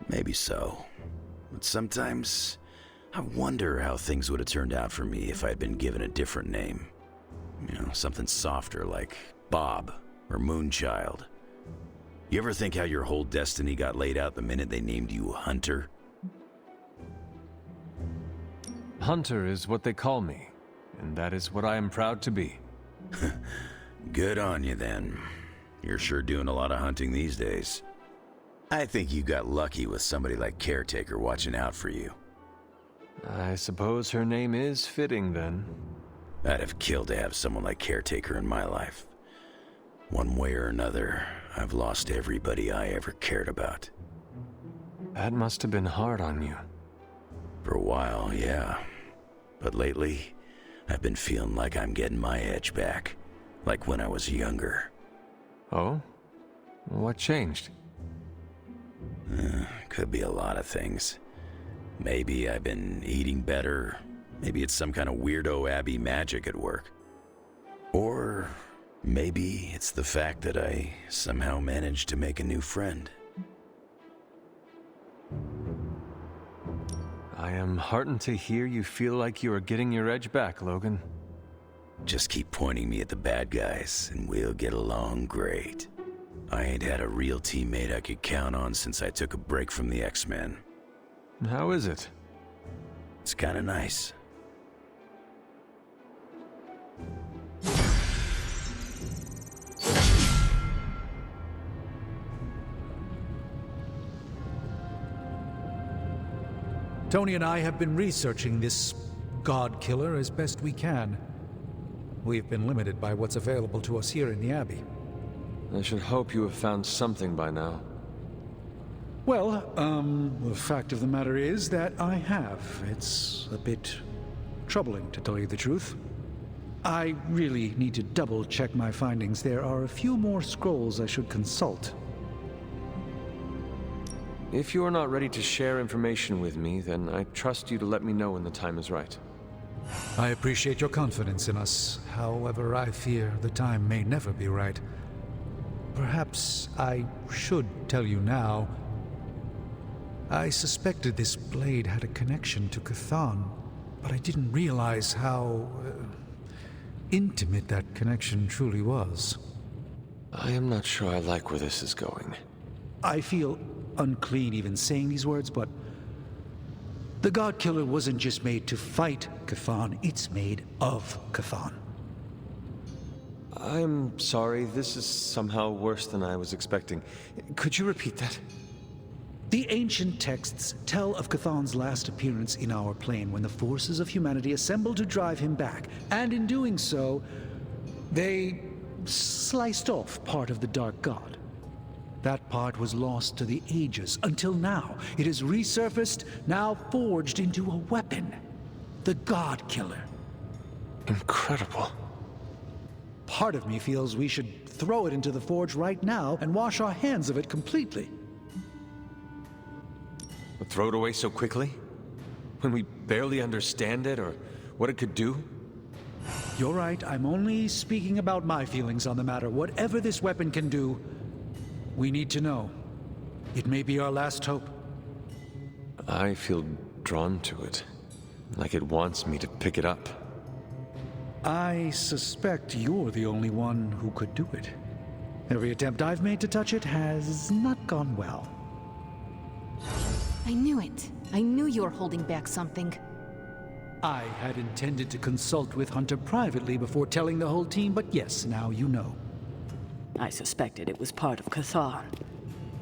Maybe so. But sometimes, I wonder how things would have turned out for me if I'd been given a different name. You know, something softer like Bob or Moonchild. You ever think how your whole destiny got laid out the minute they named you Hunter? Hunter is what they call me, and that is what I am proud to be. Good on you, then. You're sure doing a lot of hunting these days. I think you got lucky with somebody like Caretaker watching out for you. I suppose her name is fitting, then. I'd have killed to have someone like Caretaker in my life. One way or another, I've lost everybody I ever cared about. That must have been hard on you. For a while, yeah. But lately, I've been feeling like I'm getting my edge back. Like when I was younger. Oh? What changed? Could be a lot of things. Maybe I've been eating better. Maybe it's some kind of weirdo Abbey magic at work. Or maybe it's the fact that I somehow managed to make a new friend. I am heartened to hear you feel like you are getting your edge back, Logan. Just keep pointing me at the bad guys, and we'll get along great. I ain't had a real teammate I could count on since I took a break from the X-Men. How is it? It's kinda nice. Tony and I have been researching this god killer as best we can. We've been limited by what's available to us here in the Abbey. I should hope you have found something by now. Well, the fact of the matter is that I have. It's a bit troubling, to tell you the truth. I really need to double-check my findings. There are a few more scrolls I should consult. If you are not ready to share information with me, then I trust you to let me know when the time is right. I appreciate your confidence in us. However, I fear the time may never be right. Perhaps I should tell you now. I suspected this blade had a connection to Chthon, but I didn't realize how intimate that connection truly was. I am not sure I like where this is going. I feel unclean even saying these words, but the God Killer wasn't just made to fight Chthon, it's made of Chthon. I'm sorry, this is somehow worse than I was expecting. Could you repeat that? The ancient texts tell of Chthon's last appearance in our plane when the forces of humanity assembled to drive him back, and in doing so, they sliced off part of the Dark God. That part was lost to the ages, until now. It has resurfaced, now forged into a weapon. The God Killer. Incredible. Part of me feels we should throw it into the forge right now and wash our hands of it completely. But throw it away so quickly? When we barely understand it or what it could do? You're right, I'm only speaking about my feelings on the matter. Whatever this weapon can do, we need to know. It may be our last hope. I feel drawn to it. Like it wants me to pick it up. I suspect you're the only one who could do it. Every attempt I've made to touch it has not gone well. I knew it. I knew you were holding back something. I had intended to consult with Hunter privately before telling the whole team, but yes, now you know. I suspected it was part of Chthon.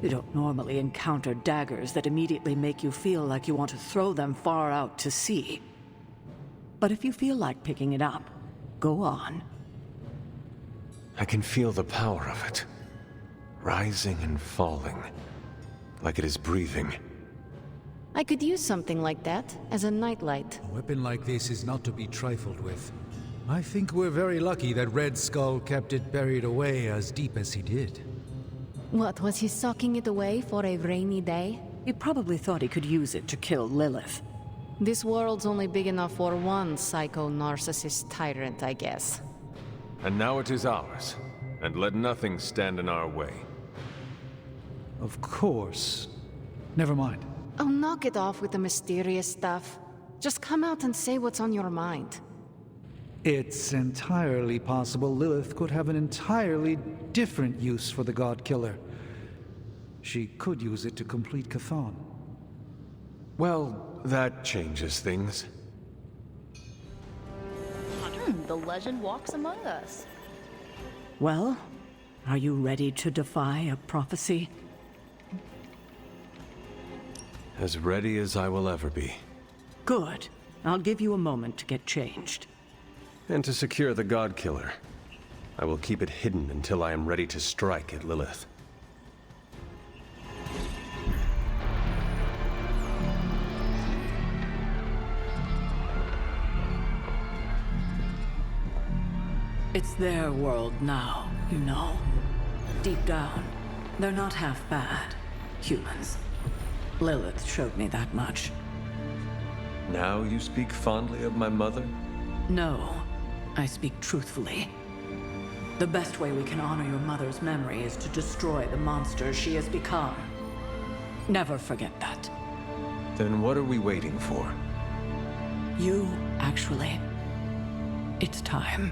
You don't normally encounter daggers that immediately make you feel like you want to throw them far out to sea. But if you feel like picking it up, go on. I can feel the power of it. Rising and falling. Like it is breathing. I could use something like that as a nightlight. A weapon like this is not to be trifled with. I think we're very lucky that Red Skull kept it buried away as deep as he did. What, was he socking it away for a rainy day? He probably thought he could use it to kill Lilith. This world's only big enough for one psycho-narcissist tyrant, I guess. And now it is ours. And let nothing stand in our way. Of course. Never mind. Oh, knock it off with the mysterious stuff. Just come out and say what's on your mind. It's entirely possible Lilith could have an entirely different use for the God Killer. She could use it to complete Chthon. Well, that changes things. The legend walks among us. Well, are you ready to defy a prophecy? As ready as I will ever be. Good. I'll give you a moment to get changed. And to secure the God Killer, I will keep it hidden until I am ready to strike at Lilith. It's their world now, you know. Deep down, they're not half bad. Humans. Lilith showed me that much. Now you speak fondly of my mother? No, I speak truthfully. The best way we can honor your mother's memory is to destroy the monster she has become. Never forget that. Then what are we waiting for? You, actually. It's time.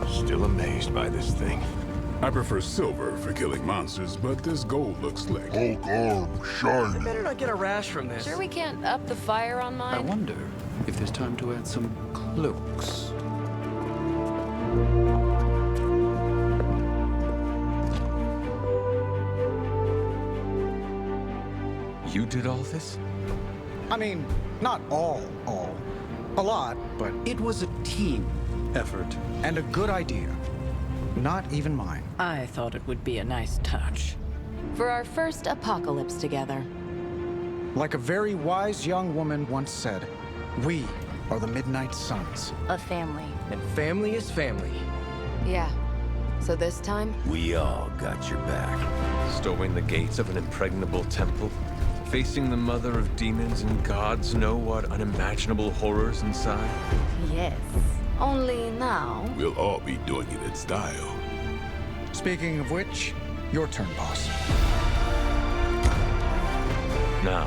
Still amazed by this thing. I prefer silver for killing monsters, but this gold looks slick. Hulk arm, shiny. Better not get a rash from this. Sure we can't up the fire on mine? I wonder if there's time to add some cloaks. You did all this? I mean, not all. A lot, but... It was a team effort. And a good idea. Not even mine. I thought it would be a nice touch. For our first apocalypse together. Like a very wise young woman once said, we are the Midnight Suns. A family. And family is family. Yeah. So this time? We all got your back. Storming the gates of an impregnable temple? Facing the mother of demons and gods know what unimaginable horrors inside? Yes. Only now... We'll all be doing it in style. Speaking of which, your turn, boss. Now,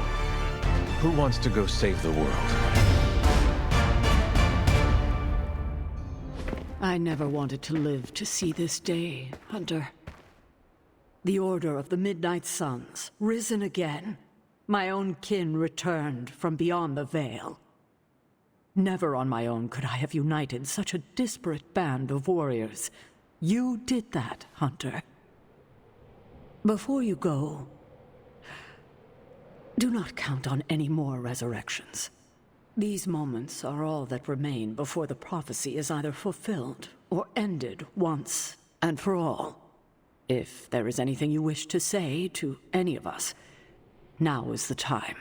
who wants to go save the world? I never wanted to live to see this day, Hunter. The Order of the Midnight Suns, risen again. My own kin returned from beyond the veil. Never on my own could I have united such a disparate band of warriors. You did that, Hunter. Before you go, do not count on any more resurrections. These moments are all that remain before the prophecy is either fulfilled or ended once and for all. If there is anything you wish to say to any of us, now is the time.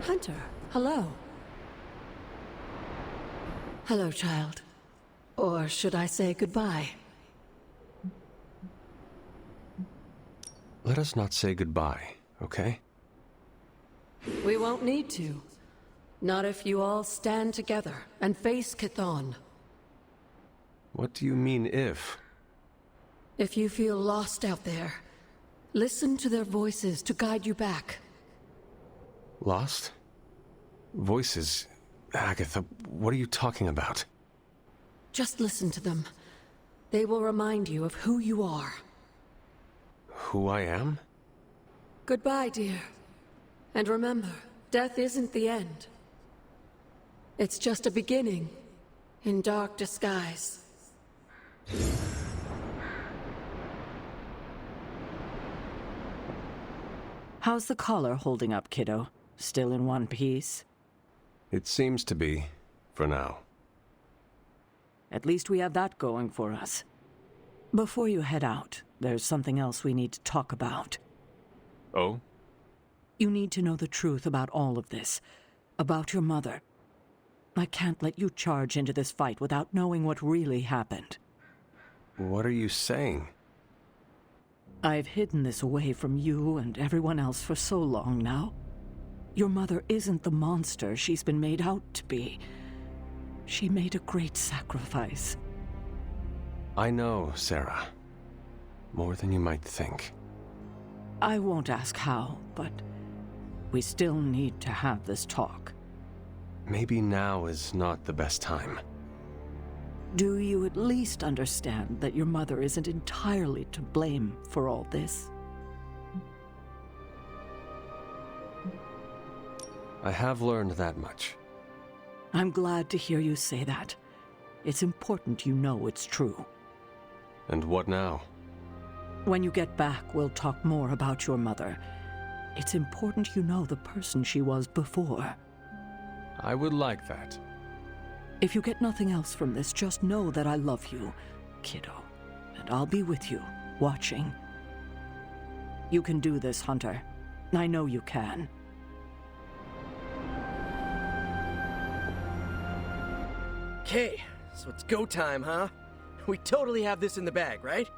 Hunter, hello. Hello, child. Or should I say goodbye? Let us not say goodbye, okay? We won't need to. Not if you all stand together and face Chthon. What do you mean, if? If you feel lost out there, listen to their voices to guide you back. Lost? Voices? Agatha, what are you talking about? Just listen to them. They will remind you of who you are. Who I am? Goodbye, dear. And remember, death isn't the end. It's just a beginning, in dark disguise. How's the collar holding up, kiddo? Still in one piece? It seems to be, for now. At least we have that going for us. Before you head out, there's something else we need to talk about. Oh? You need to know the truth about all of this. About your mother. I can't let you charge into this fight without knowing what really happened. What are you saying? I've hidden this away from you and everyone else for so long now. Your mother isn't the monster she's been made out to be. She made a great sacrifice. I know, Sarah. More than you might think. I won't ask how, but we still need to have this talk. Maybe now is not the best time. Do you at least understand that your mother isn't entirely to blame for all this? I have learned that much. I'm glad to hear you say that. It's important you know it's true. And what now? When you get back, we'll talk more about your mother. It's important you know the person she was before. I would like that. If you get nothing else from this, just know that I love you, kiddo. And I'll be with you, watching. You can do this, Hunter. I know you can. Okay, so it's go time, huh? We totally have this in the bag, right?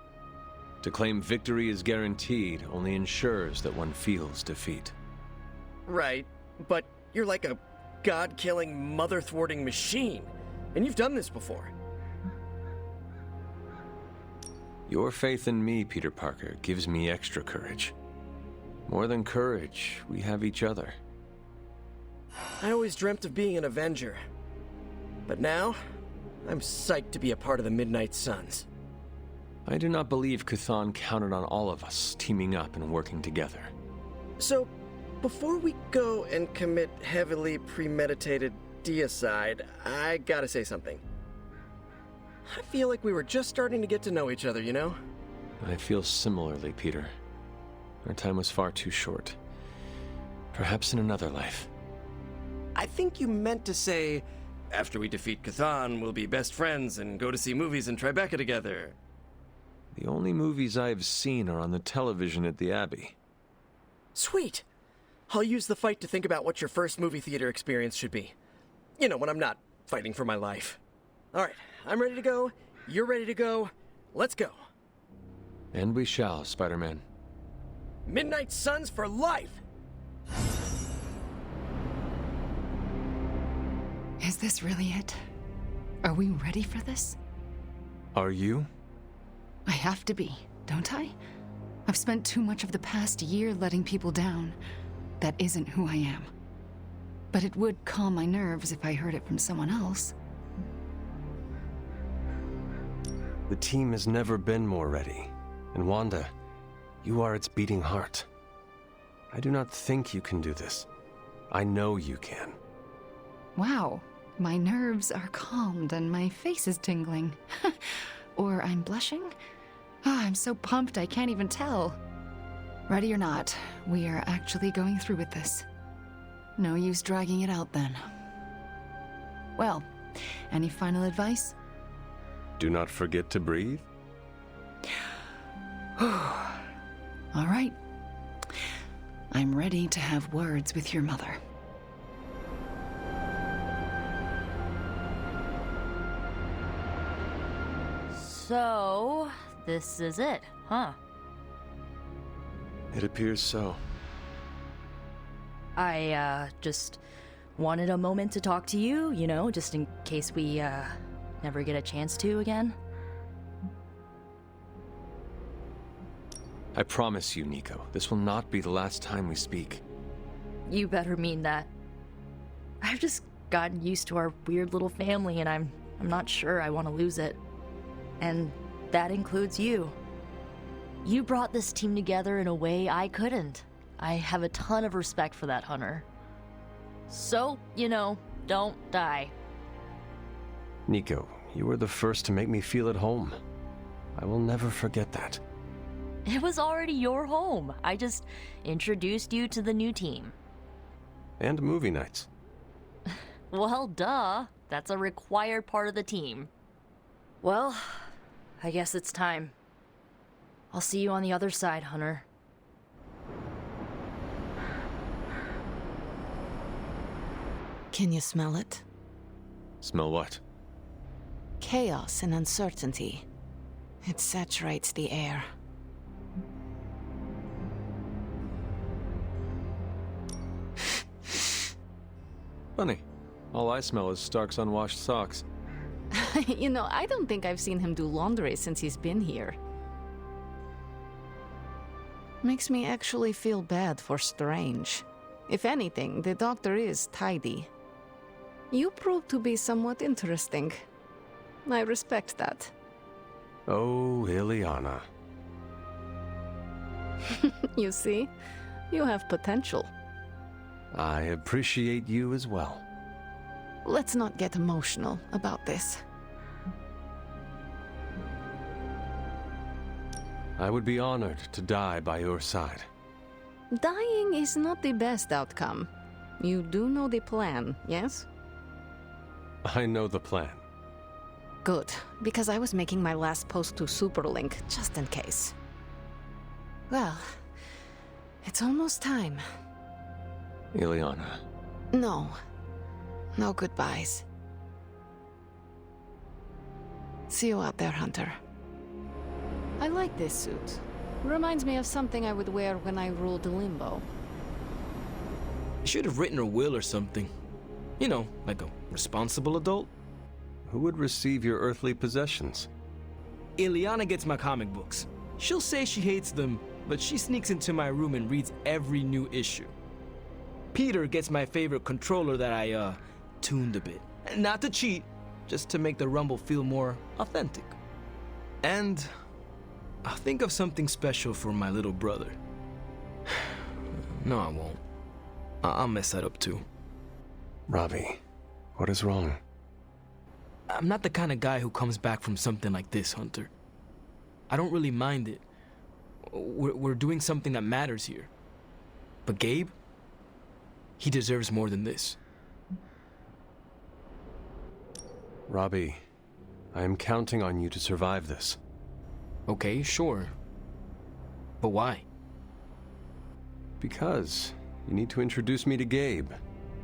To claim victory is guaranteed only ensures that one feels defeat. Right, but you're like a god-killing, mother-thwarting machine, and you've done this before. Your faith in me, Peter Parker, gives me extra courage. More than courage, we have each other. I always dreamt of being an Avenger. But now, I'm psyched to be a part of the Midnight Suns. I do not believe Chthon counted on all of us teaming up and working together. So, before we go and commit heavily premeditated deicide, I gotta say something. I feel like we were just starting to get to know each other, you know? I feel similarly, Peter. Our time was far too short. Perhaps in another life. I think you meant to say, after we defeat Chthon, we'll be best friends and go to see movies in Tribeca together. The only movies I have seen are on the television at the Abbey. Sweet! I'll use the fight to think about what your first movie theater experience should be. You know, when I'm not fighting for my life. Alright, I'm ready to go. You're ready to go. Let's go. And we shall, Spider-Man. Midnight Suns for life! Is this really it? Are we ready for this? Are you? I have to be, don't I? I've spent too much of the past year letting people down. That isn't who I am. But it would calm my nerves if I heard it from someone else. The team has never been more ready. And Wanda, you are its beating heart. I do not think you can do this. I know you can. Wow, my nerves are calmed and my face is tingling. Or I'm blushing? Oh, I'm so pumped I can't even tell. Ready or not, we are actually going through with this. No use dragging it out then. Well, any final advice? Do not forget to breathe. All right. I'm ready to have words with your mother. So, this is it, huh? It appears so. I, just wanted a moment to talk to you, you know, just in case we, never get a chance to again. I promise you, Nico, this will not be the last time we speak. You better mean that. I've just gotten used to our weird little family, and I'm not sure I want to lose it. And that includes you. You brought this team together in a way I couldn't. I have a ton of respect for that, Hunter. So, you know, don't die. Nico, you were the first to make me feel at home. I will never forget that. It was already your home. I just introduced you to the new team. And movie nights. Well, duh. That's a required part of the team. Well, I guess it's time. I'll see you on the other side, Hunter. Can you smell it? Smell what? Chaos and uncertainty. It saturates the air. Funny. All I smell is Stark's unwashed socks. You know, I don't think I've seen him do laundry since he's been here. Makes me actually feel bad for Strange. If anything, the doctor is tidy. You prove to be somewhat interesting. I respect that. Oh, Ileana. You see? You have potential. I appreciate you as well. Let's not get emotional about this. I would be honored to die by your side. Dying is not the best outcome. You do know the plan, yes? I know the plan. Good, because I was making my last post to Superlink, just in case. Well, it's almost time. Ileana. No. No goodbyes. See you out there, Hunter. I like this suit. Reminds me of something I would wear when I ruled Limbo. You should have written a will or something. You know, like a responsible adult. Who would receive your earthly possessions? Ileana gets my comic books. She'll say she hates them, but she sneaks into my room and reads every new issue. Peter gets my favorite controller that I, tuned a bit. Not to cheat, just to make the rumble feel more authentic. And I'll think of something special for my little brother. No, I won't. I'll mess that up too. Robbie, what is wrong? I'm not the kind of guy who comes back from something like this, Hunter. I don't really mind it. We're doing something that matters here. But Gabe? He deserves more than this. Robbie, I am counting on you to survive this. Okay, sure. But why? Because you need to introduce me to Gabe.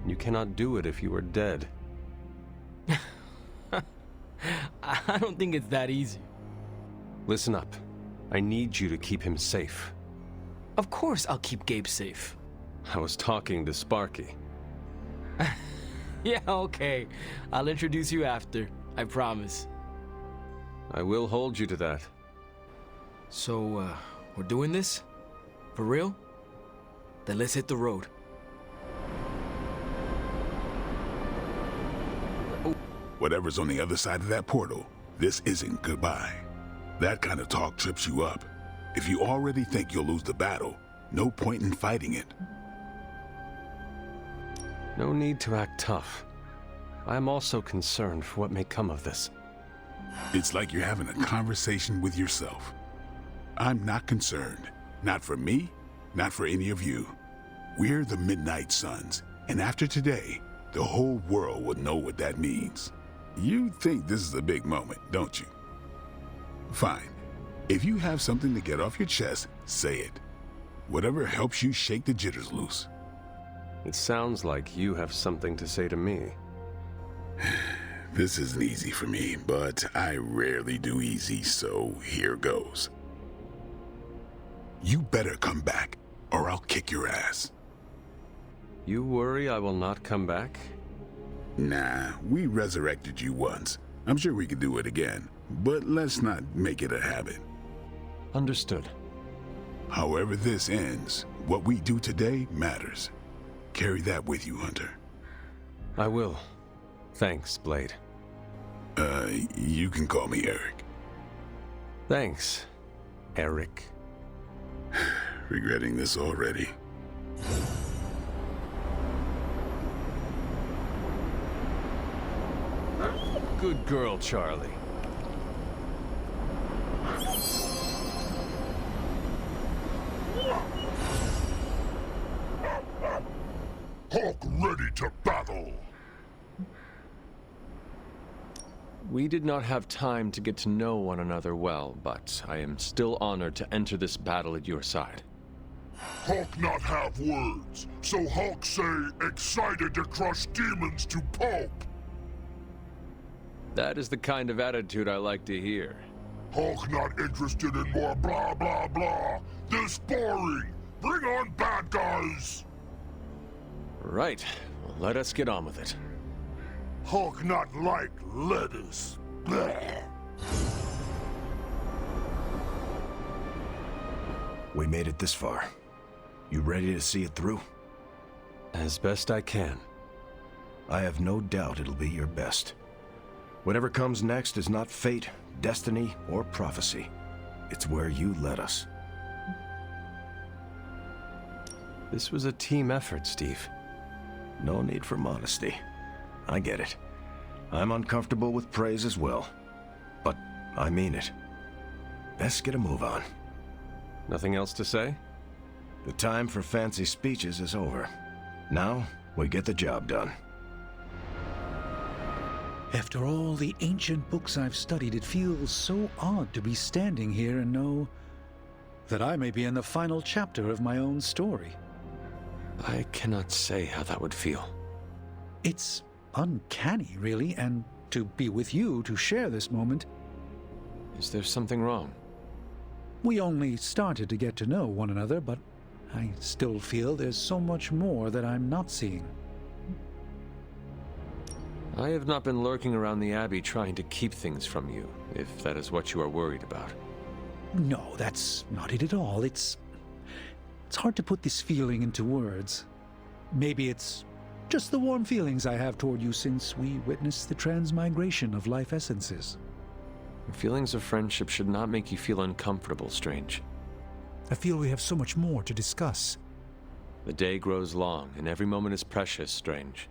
You cannot do it if you are dead. I don't think it's that easy. Listen up. I need you to keep him safe. Of course I'll keep Gabe safe. I was talking to Sparky. Yeah, okay. I'll introduce you after. I promise. I will hold you to that. So, we're doing this? For real? Then let's hit the road. Whatever's on the other side of that portal, this isn't goodbye. That kind of talk trips you up. If you already think you'll lose the battle, no point in fighting it. No need to act tough. I am also concerned for what may come of this. It's like you're having a conversation with yourself. I'm not concerned. Not for me, not for any of you. We're the Midnight Suns, and after today, the whole world will know what that means. You think this is a big moment, don't you? Fine. If you have something to get off your chest, say it. Whatever helps you shake the jitters loose. It sounds like you have something to say to me. This isn't easy for me, but I rarely do easy, so here goes. You better come back, or I'll kick your ass. You worry I will not come back? Nah, we resurrected you once. I'm sure we could do it again, but let's not make it a habit. Understood. However this ends, what we do today matters. Carry that with you, Hunter. I will. Thanks, Blade. You can call me Eric. Thanks, Eric. Regretting this already. Good girl, Charlie. to battle! We did not have time to get to know one another well, but I am still honored to enter this battle at your side. Hulk not have words, so Hulk say excited to crush demons to pulp! That is the kind of attitude I like to hear. Hulk not interested in more blah blah blah! This boring! Bring on bad guys! Right, well, let us get on with it. Hulk not like lettuce. Bleh. We made it this far. You ready to see it through? As best I can. I have no doubt it'll be your best. Whatever comes next is not fate, destiny, or prophecy. It's where you led us. This was a team effort, Steve. No need for modesty. I get it. I'm uncomfortable with praise as well. But I mean it. Best get a move on. Nothing else to say? The time for fancy speeches is over. Now, we get the job done. After all the ancient books I've studied, it feels so odd to be standing here and know that I may be in the final chapter of my own story. I cannot say how that would feel. It's uncanny, really, and to be with you to share this moment. Is there something wrong? We only started to get to know one another, but I still feel there's so much more that I'm not seeing. I have not been lurking around the Abbey trying to keep things from you, if that is what you are worried about. No, that's not it at all. It's hard to put this feeling into words. Maybe it's just the warm feelings I have toward you since we witnessed the transmigration of life essences. Feelings of friendship should not make you feel uncomfortable, Strange. I feel we have so much more to discuss. The day grows long, and every moment is precious, Strange.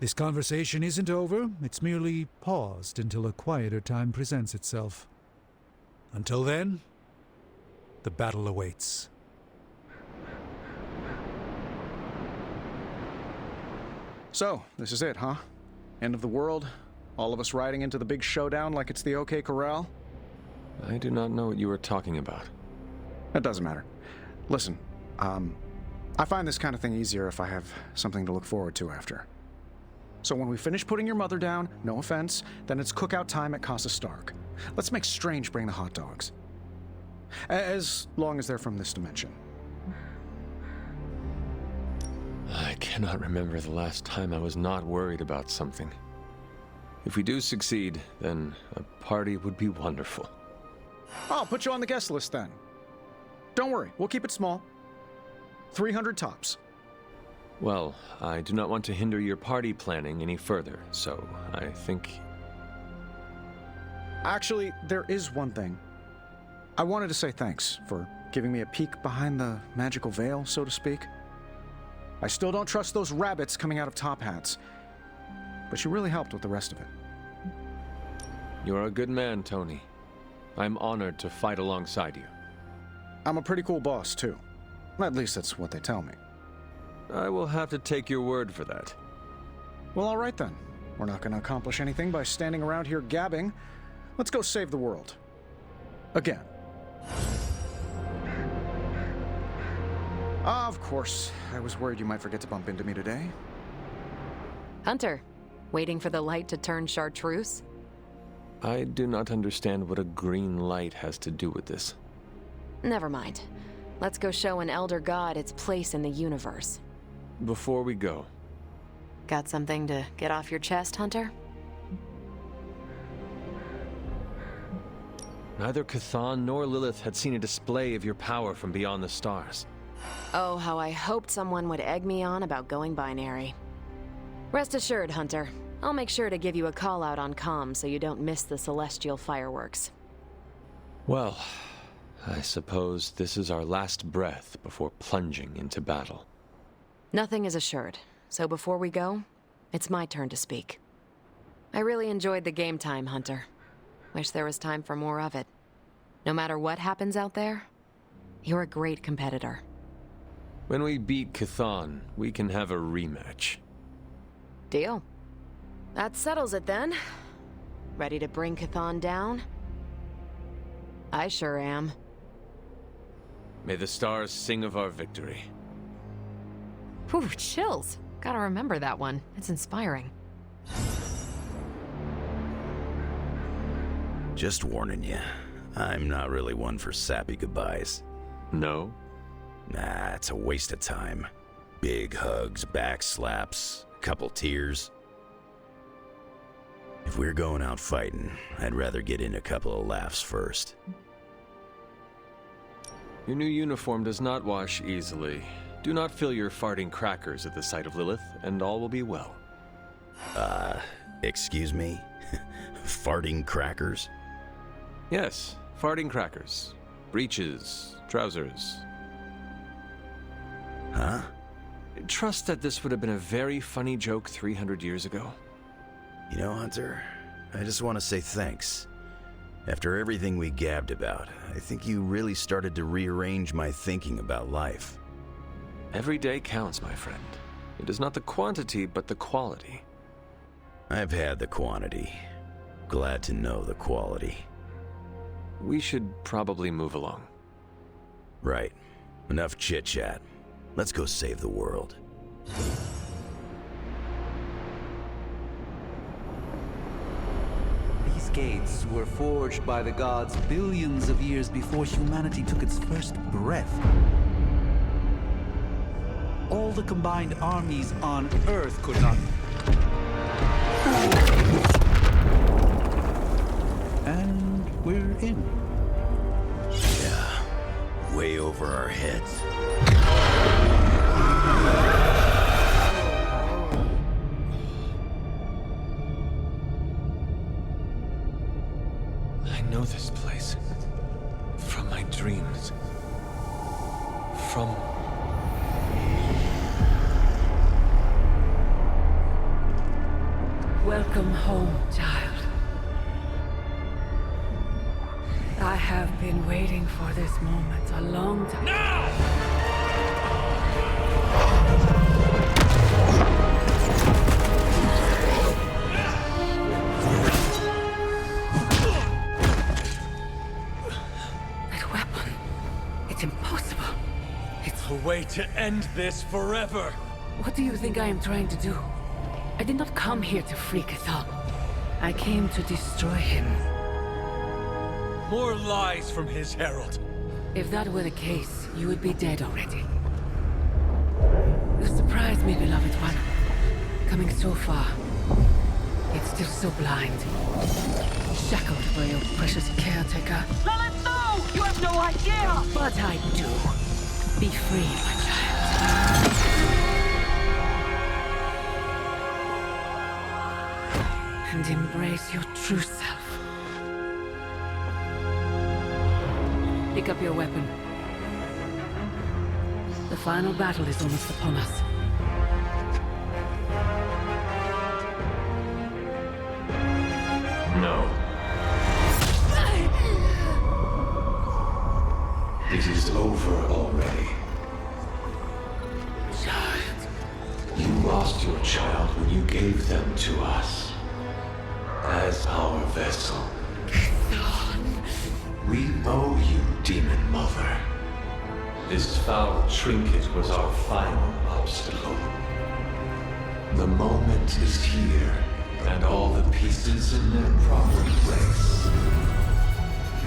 This conversation isn't over. It's merely paused until a quieter time presents itself. Until then, the battle awaits. So, this is it, huh? End of the world? All of us riding into the big showdown like it's the OK Corral? I do not know what you are talking about. It doesn't matter. Listen, I find this kind of thing easier if I have something to look forward to after. So when we finish putting your mother down, no offense, then it's cookout time at Casa Stark. Let's make Strange bring the hot dogs. As long as they're from this dimension. I cannot remember the last time I was not worried about something. If we do succeed, then a party would be wonderful. I'll put you on the guest list then. Don't worry, we'll keep it small. 300 tops. Well, I do not want to hinder your party planning any further, so I think... Actually, there is one thing. I wanted to say thanks for giving me a peek behind the magical veil, so to speak. I still don't trust those rabbits coming out of top hats, but you really helped with the rest of it. You are a good man, Tony. I'm honored to fight alongside you. I'm a pretty cool boss, too. At least that's what they tell me. I will have to take your word for that. Well, all right then. We're not going to accomplish anything by standing around here gabbing. Let's go save the world. Again. Of course. I was worried you might forget to bump into me today. Hunter, waiting for the light to turn chartreuse? I do not understand what a green light has to do with this. Never mind. Let's go show an elder god its place in the universe. Before we go... Got something to get off your chest, Hunter? Neither Chthon nor Lilith had seen a display of your power from beyond the stars. Oh, how I hoped someone would egg me on about going binary. Rest assured, Hunter. I'll make sure to give you a call out on comm so you don't miss the celestial fireworks. Well, I suppose this is our last breath before plunging into battle. Nothing is assured, so before we go, it's my turn to speak. I really enjoyed the game time, Hunter. Wish there was time for more of it. No matter what happens out there, you're a great competitor. When we beat Chthon, we can have a rematch. Deal. That settles it then. Ready to bring Chthon down? I sure am. May the stars sing of our victory. Whew, chills. Gotta remember that one. It's inspiring. Just warning you, I'm not really one for sappy goodbyes. No? Nah, it's a waste of time. Big hugs, back slaps, a couple tears. If we're going out fighting, I'd rather get in a couple of laughs first. Your new uniform does not wash easily. Do not fill your farting crackers at the sight of Lilith, and all will be well. Excuse me? Farting crackers? Yes, farting crackers. Breeches, trousers. Huh? Trust that this would have been a very funny joke 300 years ago. You know, Hunter, I just want to say thanks. After everything we gabbed about, I think you really started to rearrange my thinking about life. Every day counts, my friend. It is not the quantity, but the quality. I've had the quantity. Glad to know the quality. We should probably move along. Right. Enough chit-chat. Let's go save the world. These gates were forged by the gods billions of years before humanity took its first breath. All the combined armies on Earth could not... And we're in. Yeah, way over our heads. I know this place. From my dreams. From... Welcome home, child. I have been waiting for this moment a long time. Now! That weapon. It's impossible. It's a way to end this forever. What do you think I am trying to do? I did not come here to free Chthon. I came to destroy him. More lies from his herald. If that were the case, you would be dead already. You surprised me, beloved one. Coming so far, yet still so blind. Shackled by your precious caretaker. Lilith, no! You have no idea! But I do. Be free, my child. And embrace your true self. Pick up your weapon. The final battle is almost upon us. No. It is over already. Child. You lost your child when you gave them to us. As our vessel. We owe you, Demon Mother. This foul trinket was our final obstacle. The moment is here, and all the pieces in their proper place.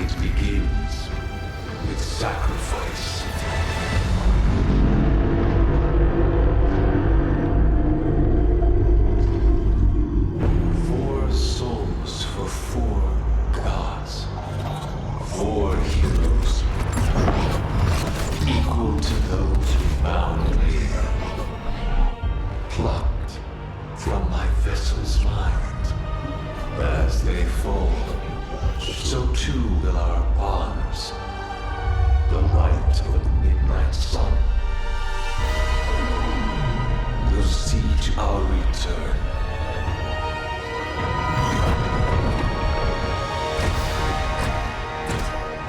It begins with sacrifice. Four souls for four gods. 4 heroes. Equal to those who bound me. Plucked from my vessel's mind. As they fall, so too will our bonds. The light of the midnight sun will see to our return.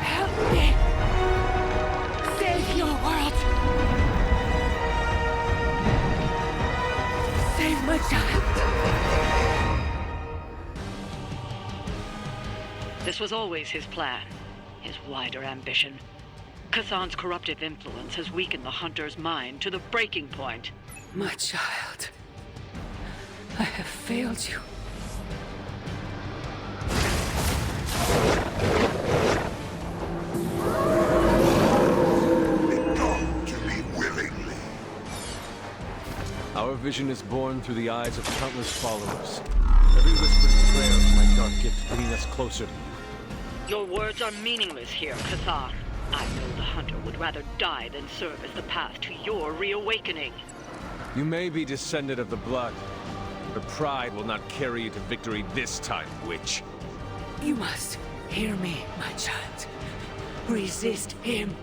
Help me! Save your world! Save my child! This was always his plan, his wider ambition. Chthon's corruptive influence has weakened the Hunter's mind to the breaking point. My child, I have failed you. Come to me willingly. Our vision is born through the eyes of countless followers. Every whispered prayer of my dark gift bringing us closer to you. Your words are meaningless here, Chthon. I know the Hunter would rather die than serve as the path to your reawakening. You may be descended of the blood, but pride will not carry you to victory this time, witch. You must hear me, my child. Resist him.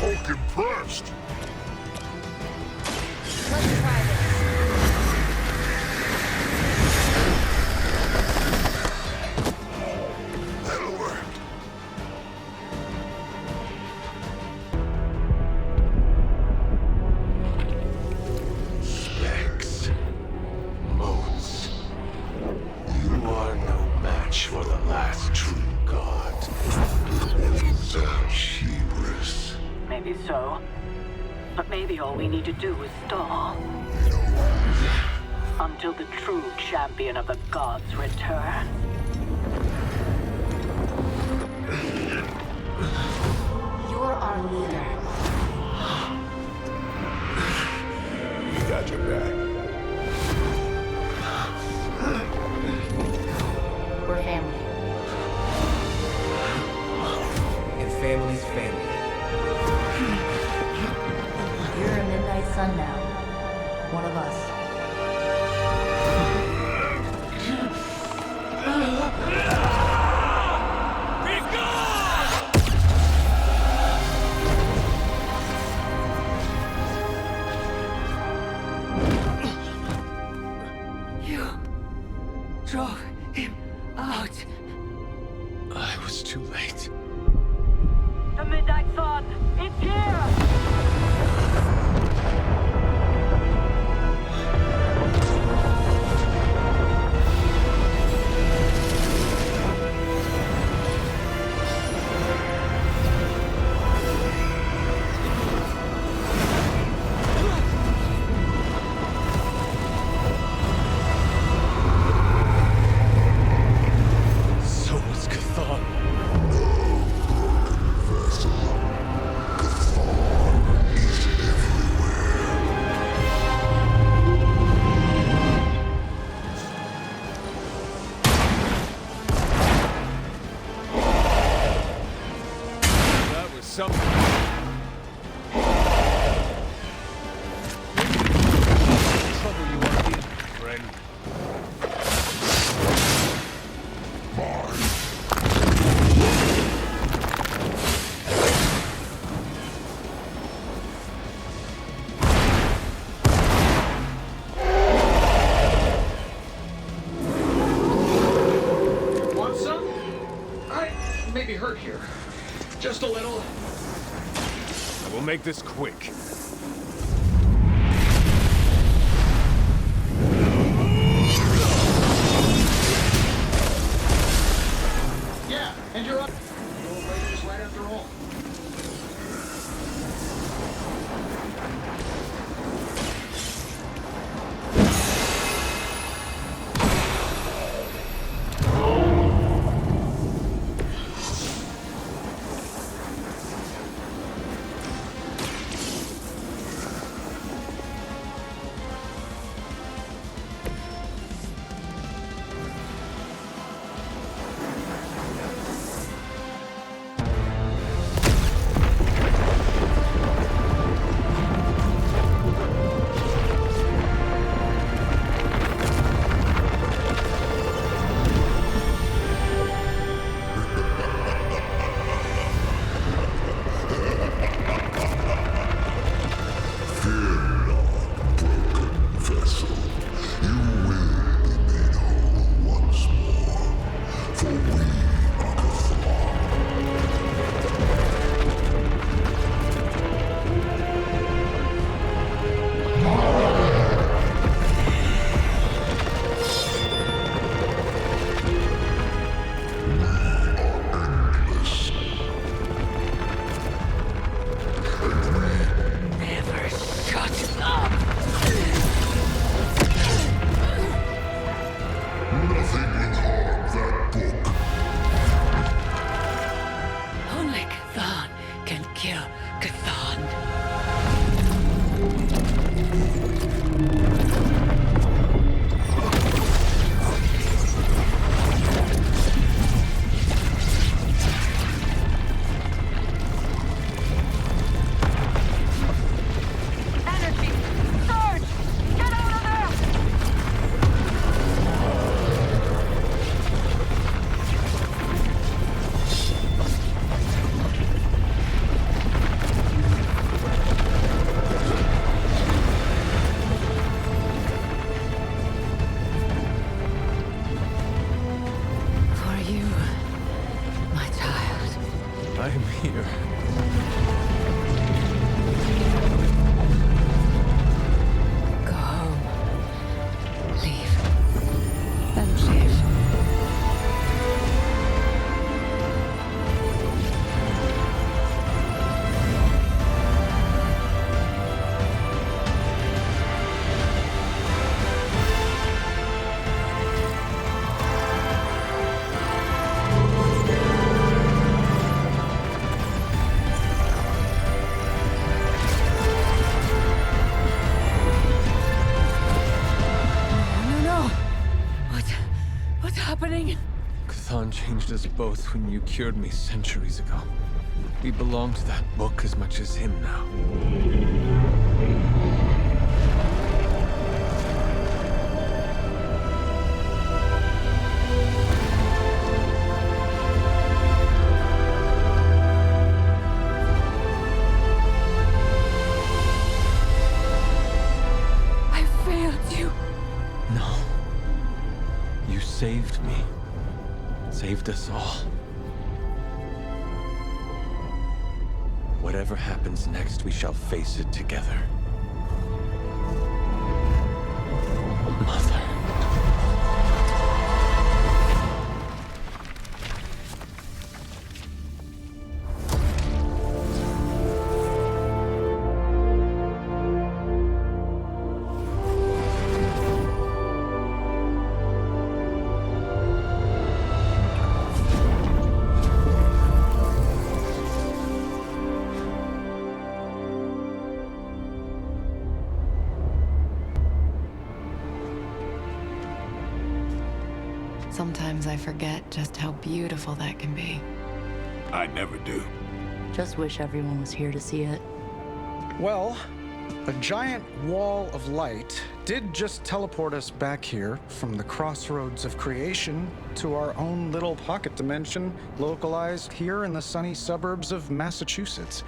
Hulk impressed. Let's try this. That'll work. Specs. Motes. You are no match for the last true god. Hubris. Maybe so. But maybe all we need to do is stall. Until the true champion of the gods return. You're our leader. We got your back. We're family. And family's family. You're a midnight sun now. One of us. You drove him out. I was too late. The Midnight Sun! It's here! So was Chthon. That was something. Trouble you are in, friend. Want some? I may be hurt here. Just a little. I will make this quick. Yeah, and you're up. Go away just right after all. Kazan changed us both when you cured me centuries ago. We belong to that book as much as him now. I failed you. No. You saved me. Saved us all. Whatever happens next, we shall face it together. Mother. Sometimes I forget just how beautiful that can be. I never do. Just wish everyone was here to see it. Well, a giant wall of light did just teleport us back here from the crossroads of creation to our own little pocket dimension localized here in the sunny suburbs of Massachusetts.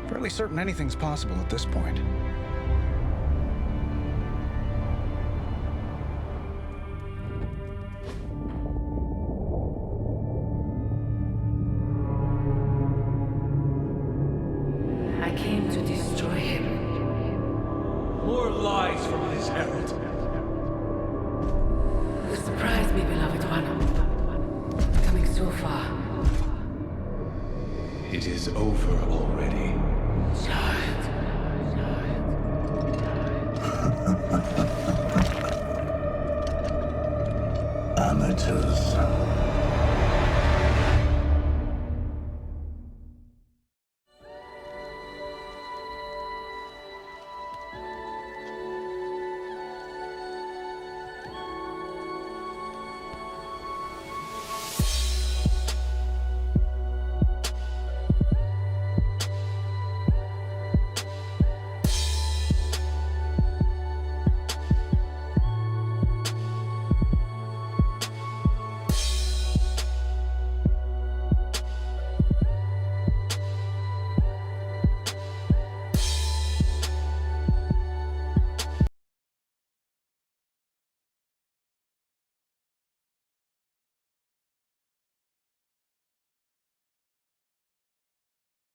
Fairly certain anything's possible at this point. I came to destroy him. More lies from his herald. You surprised me, beloved one. Coming so far. It is over already. Child. Amateurs.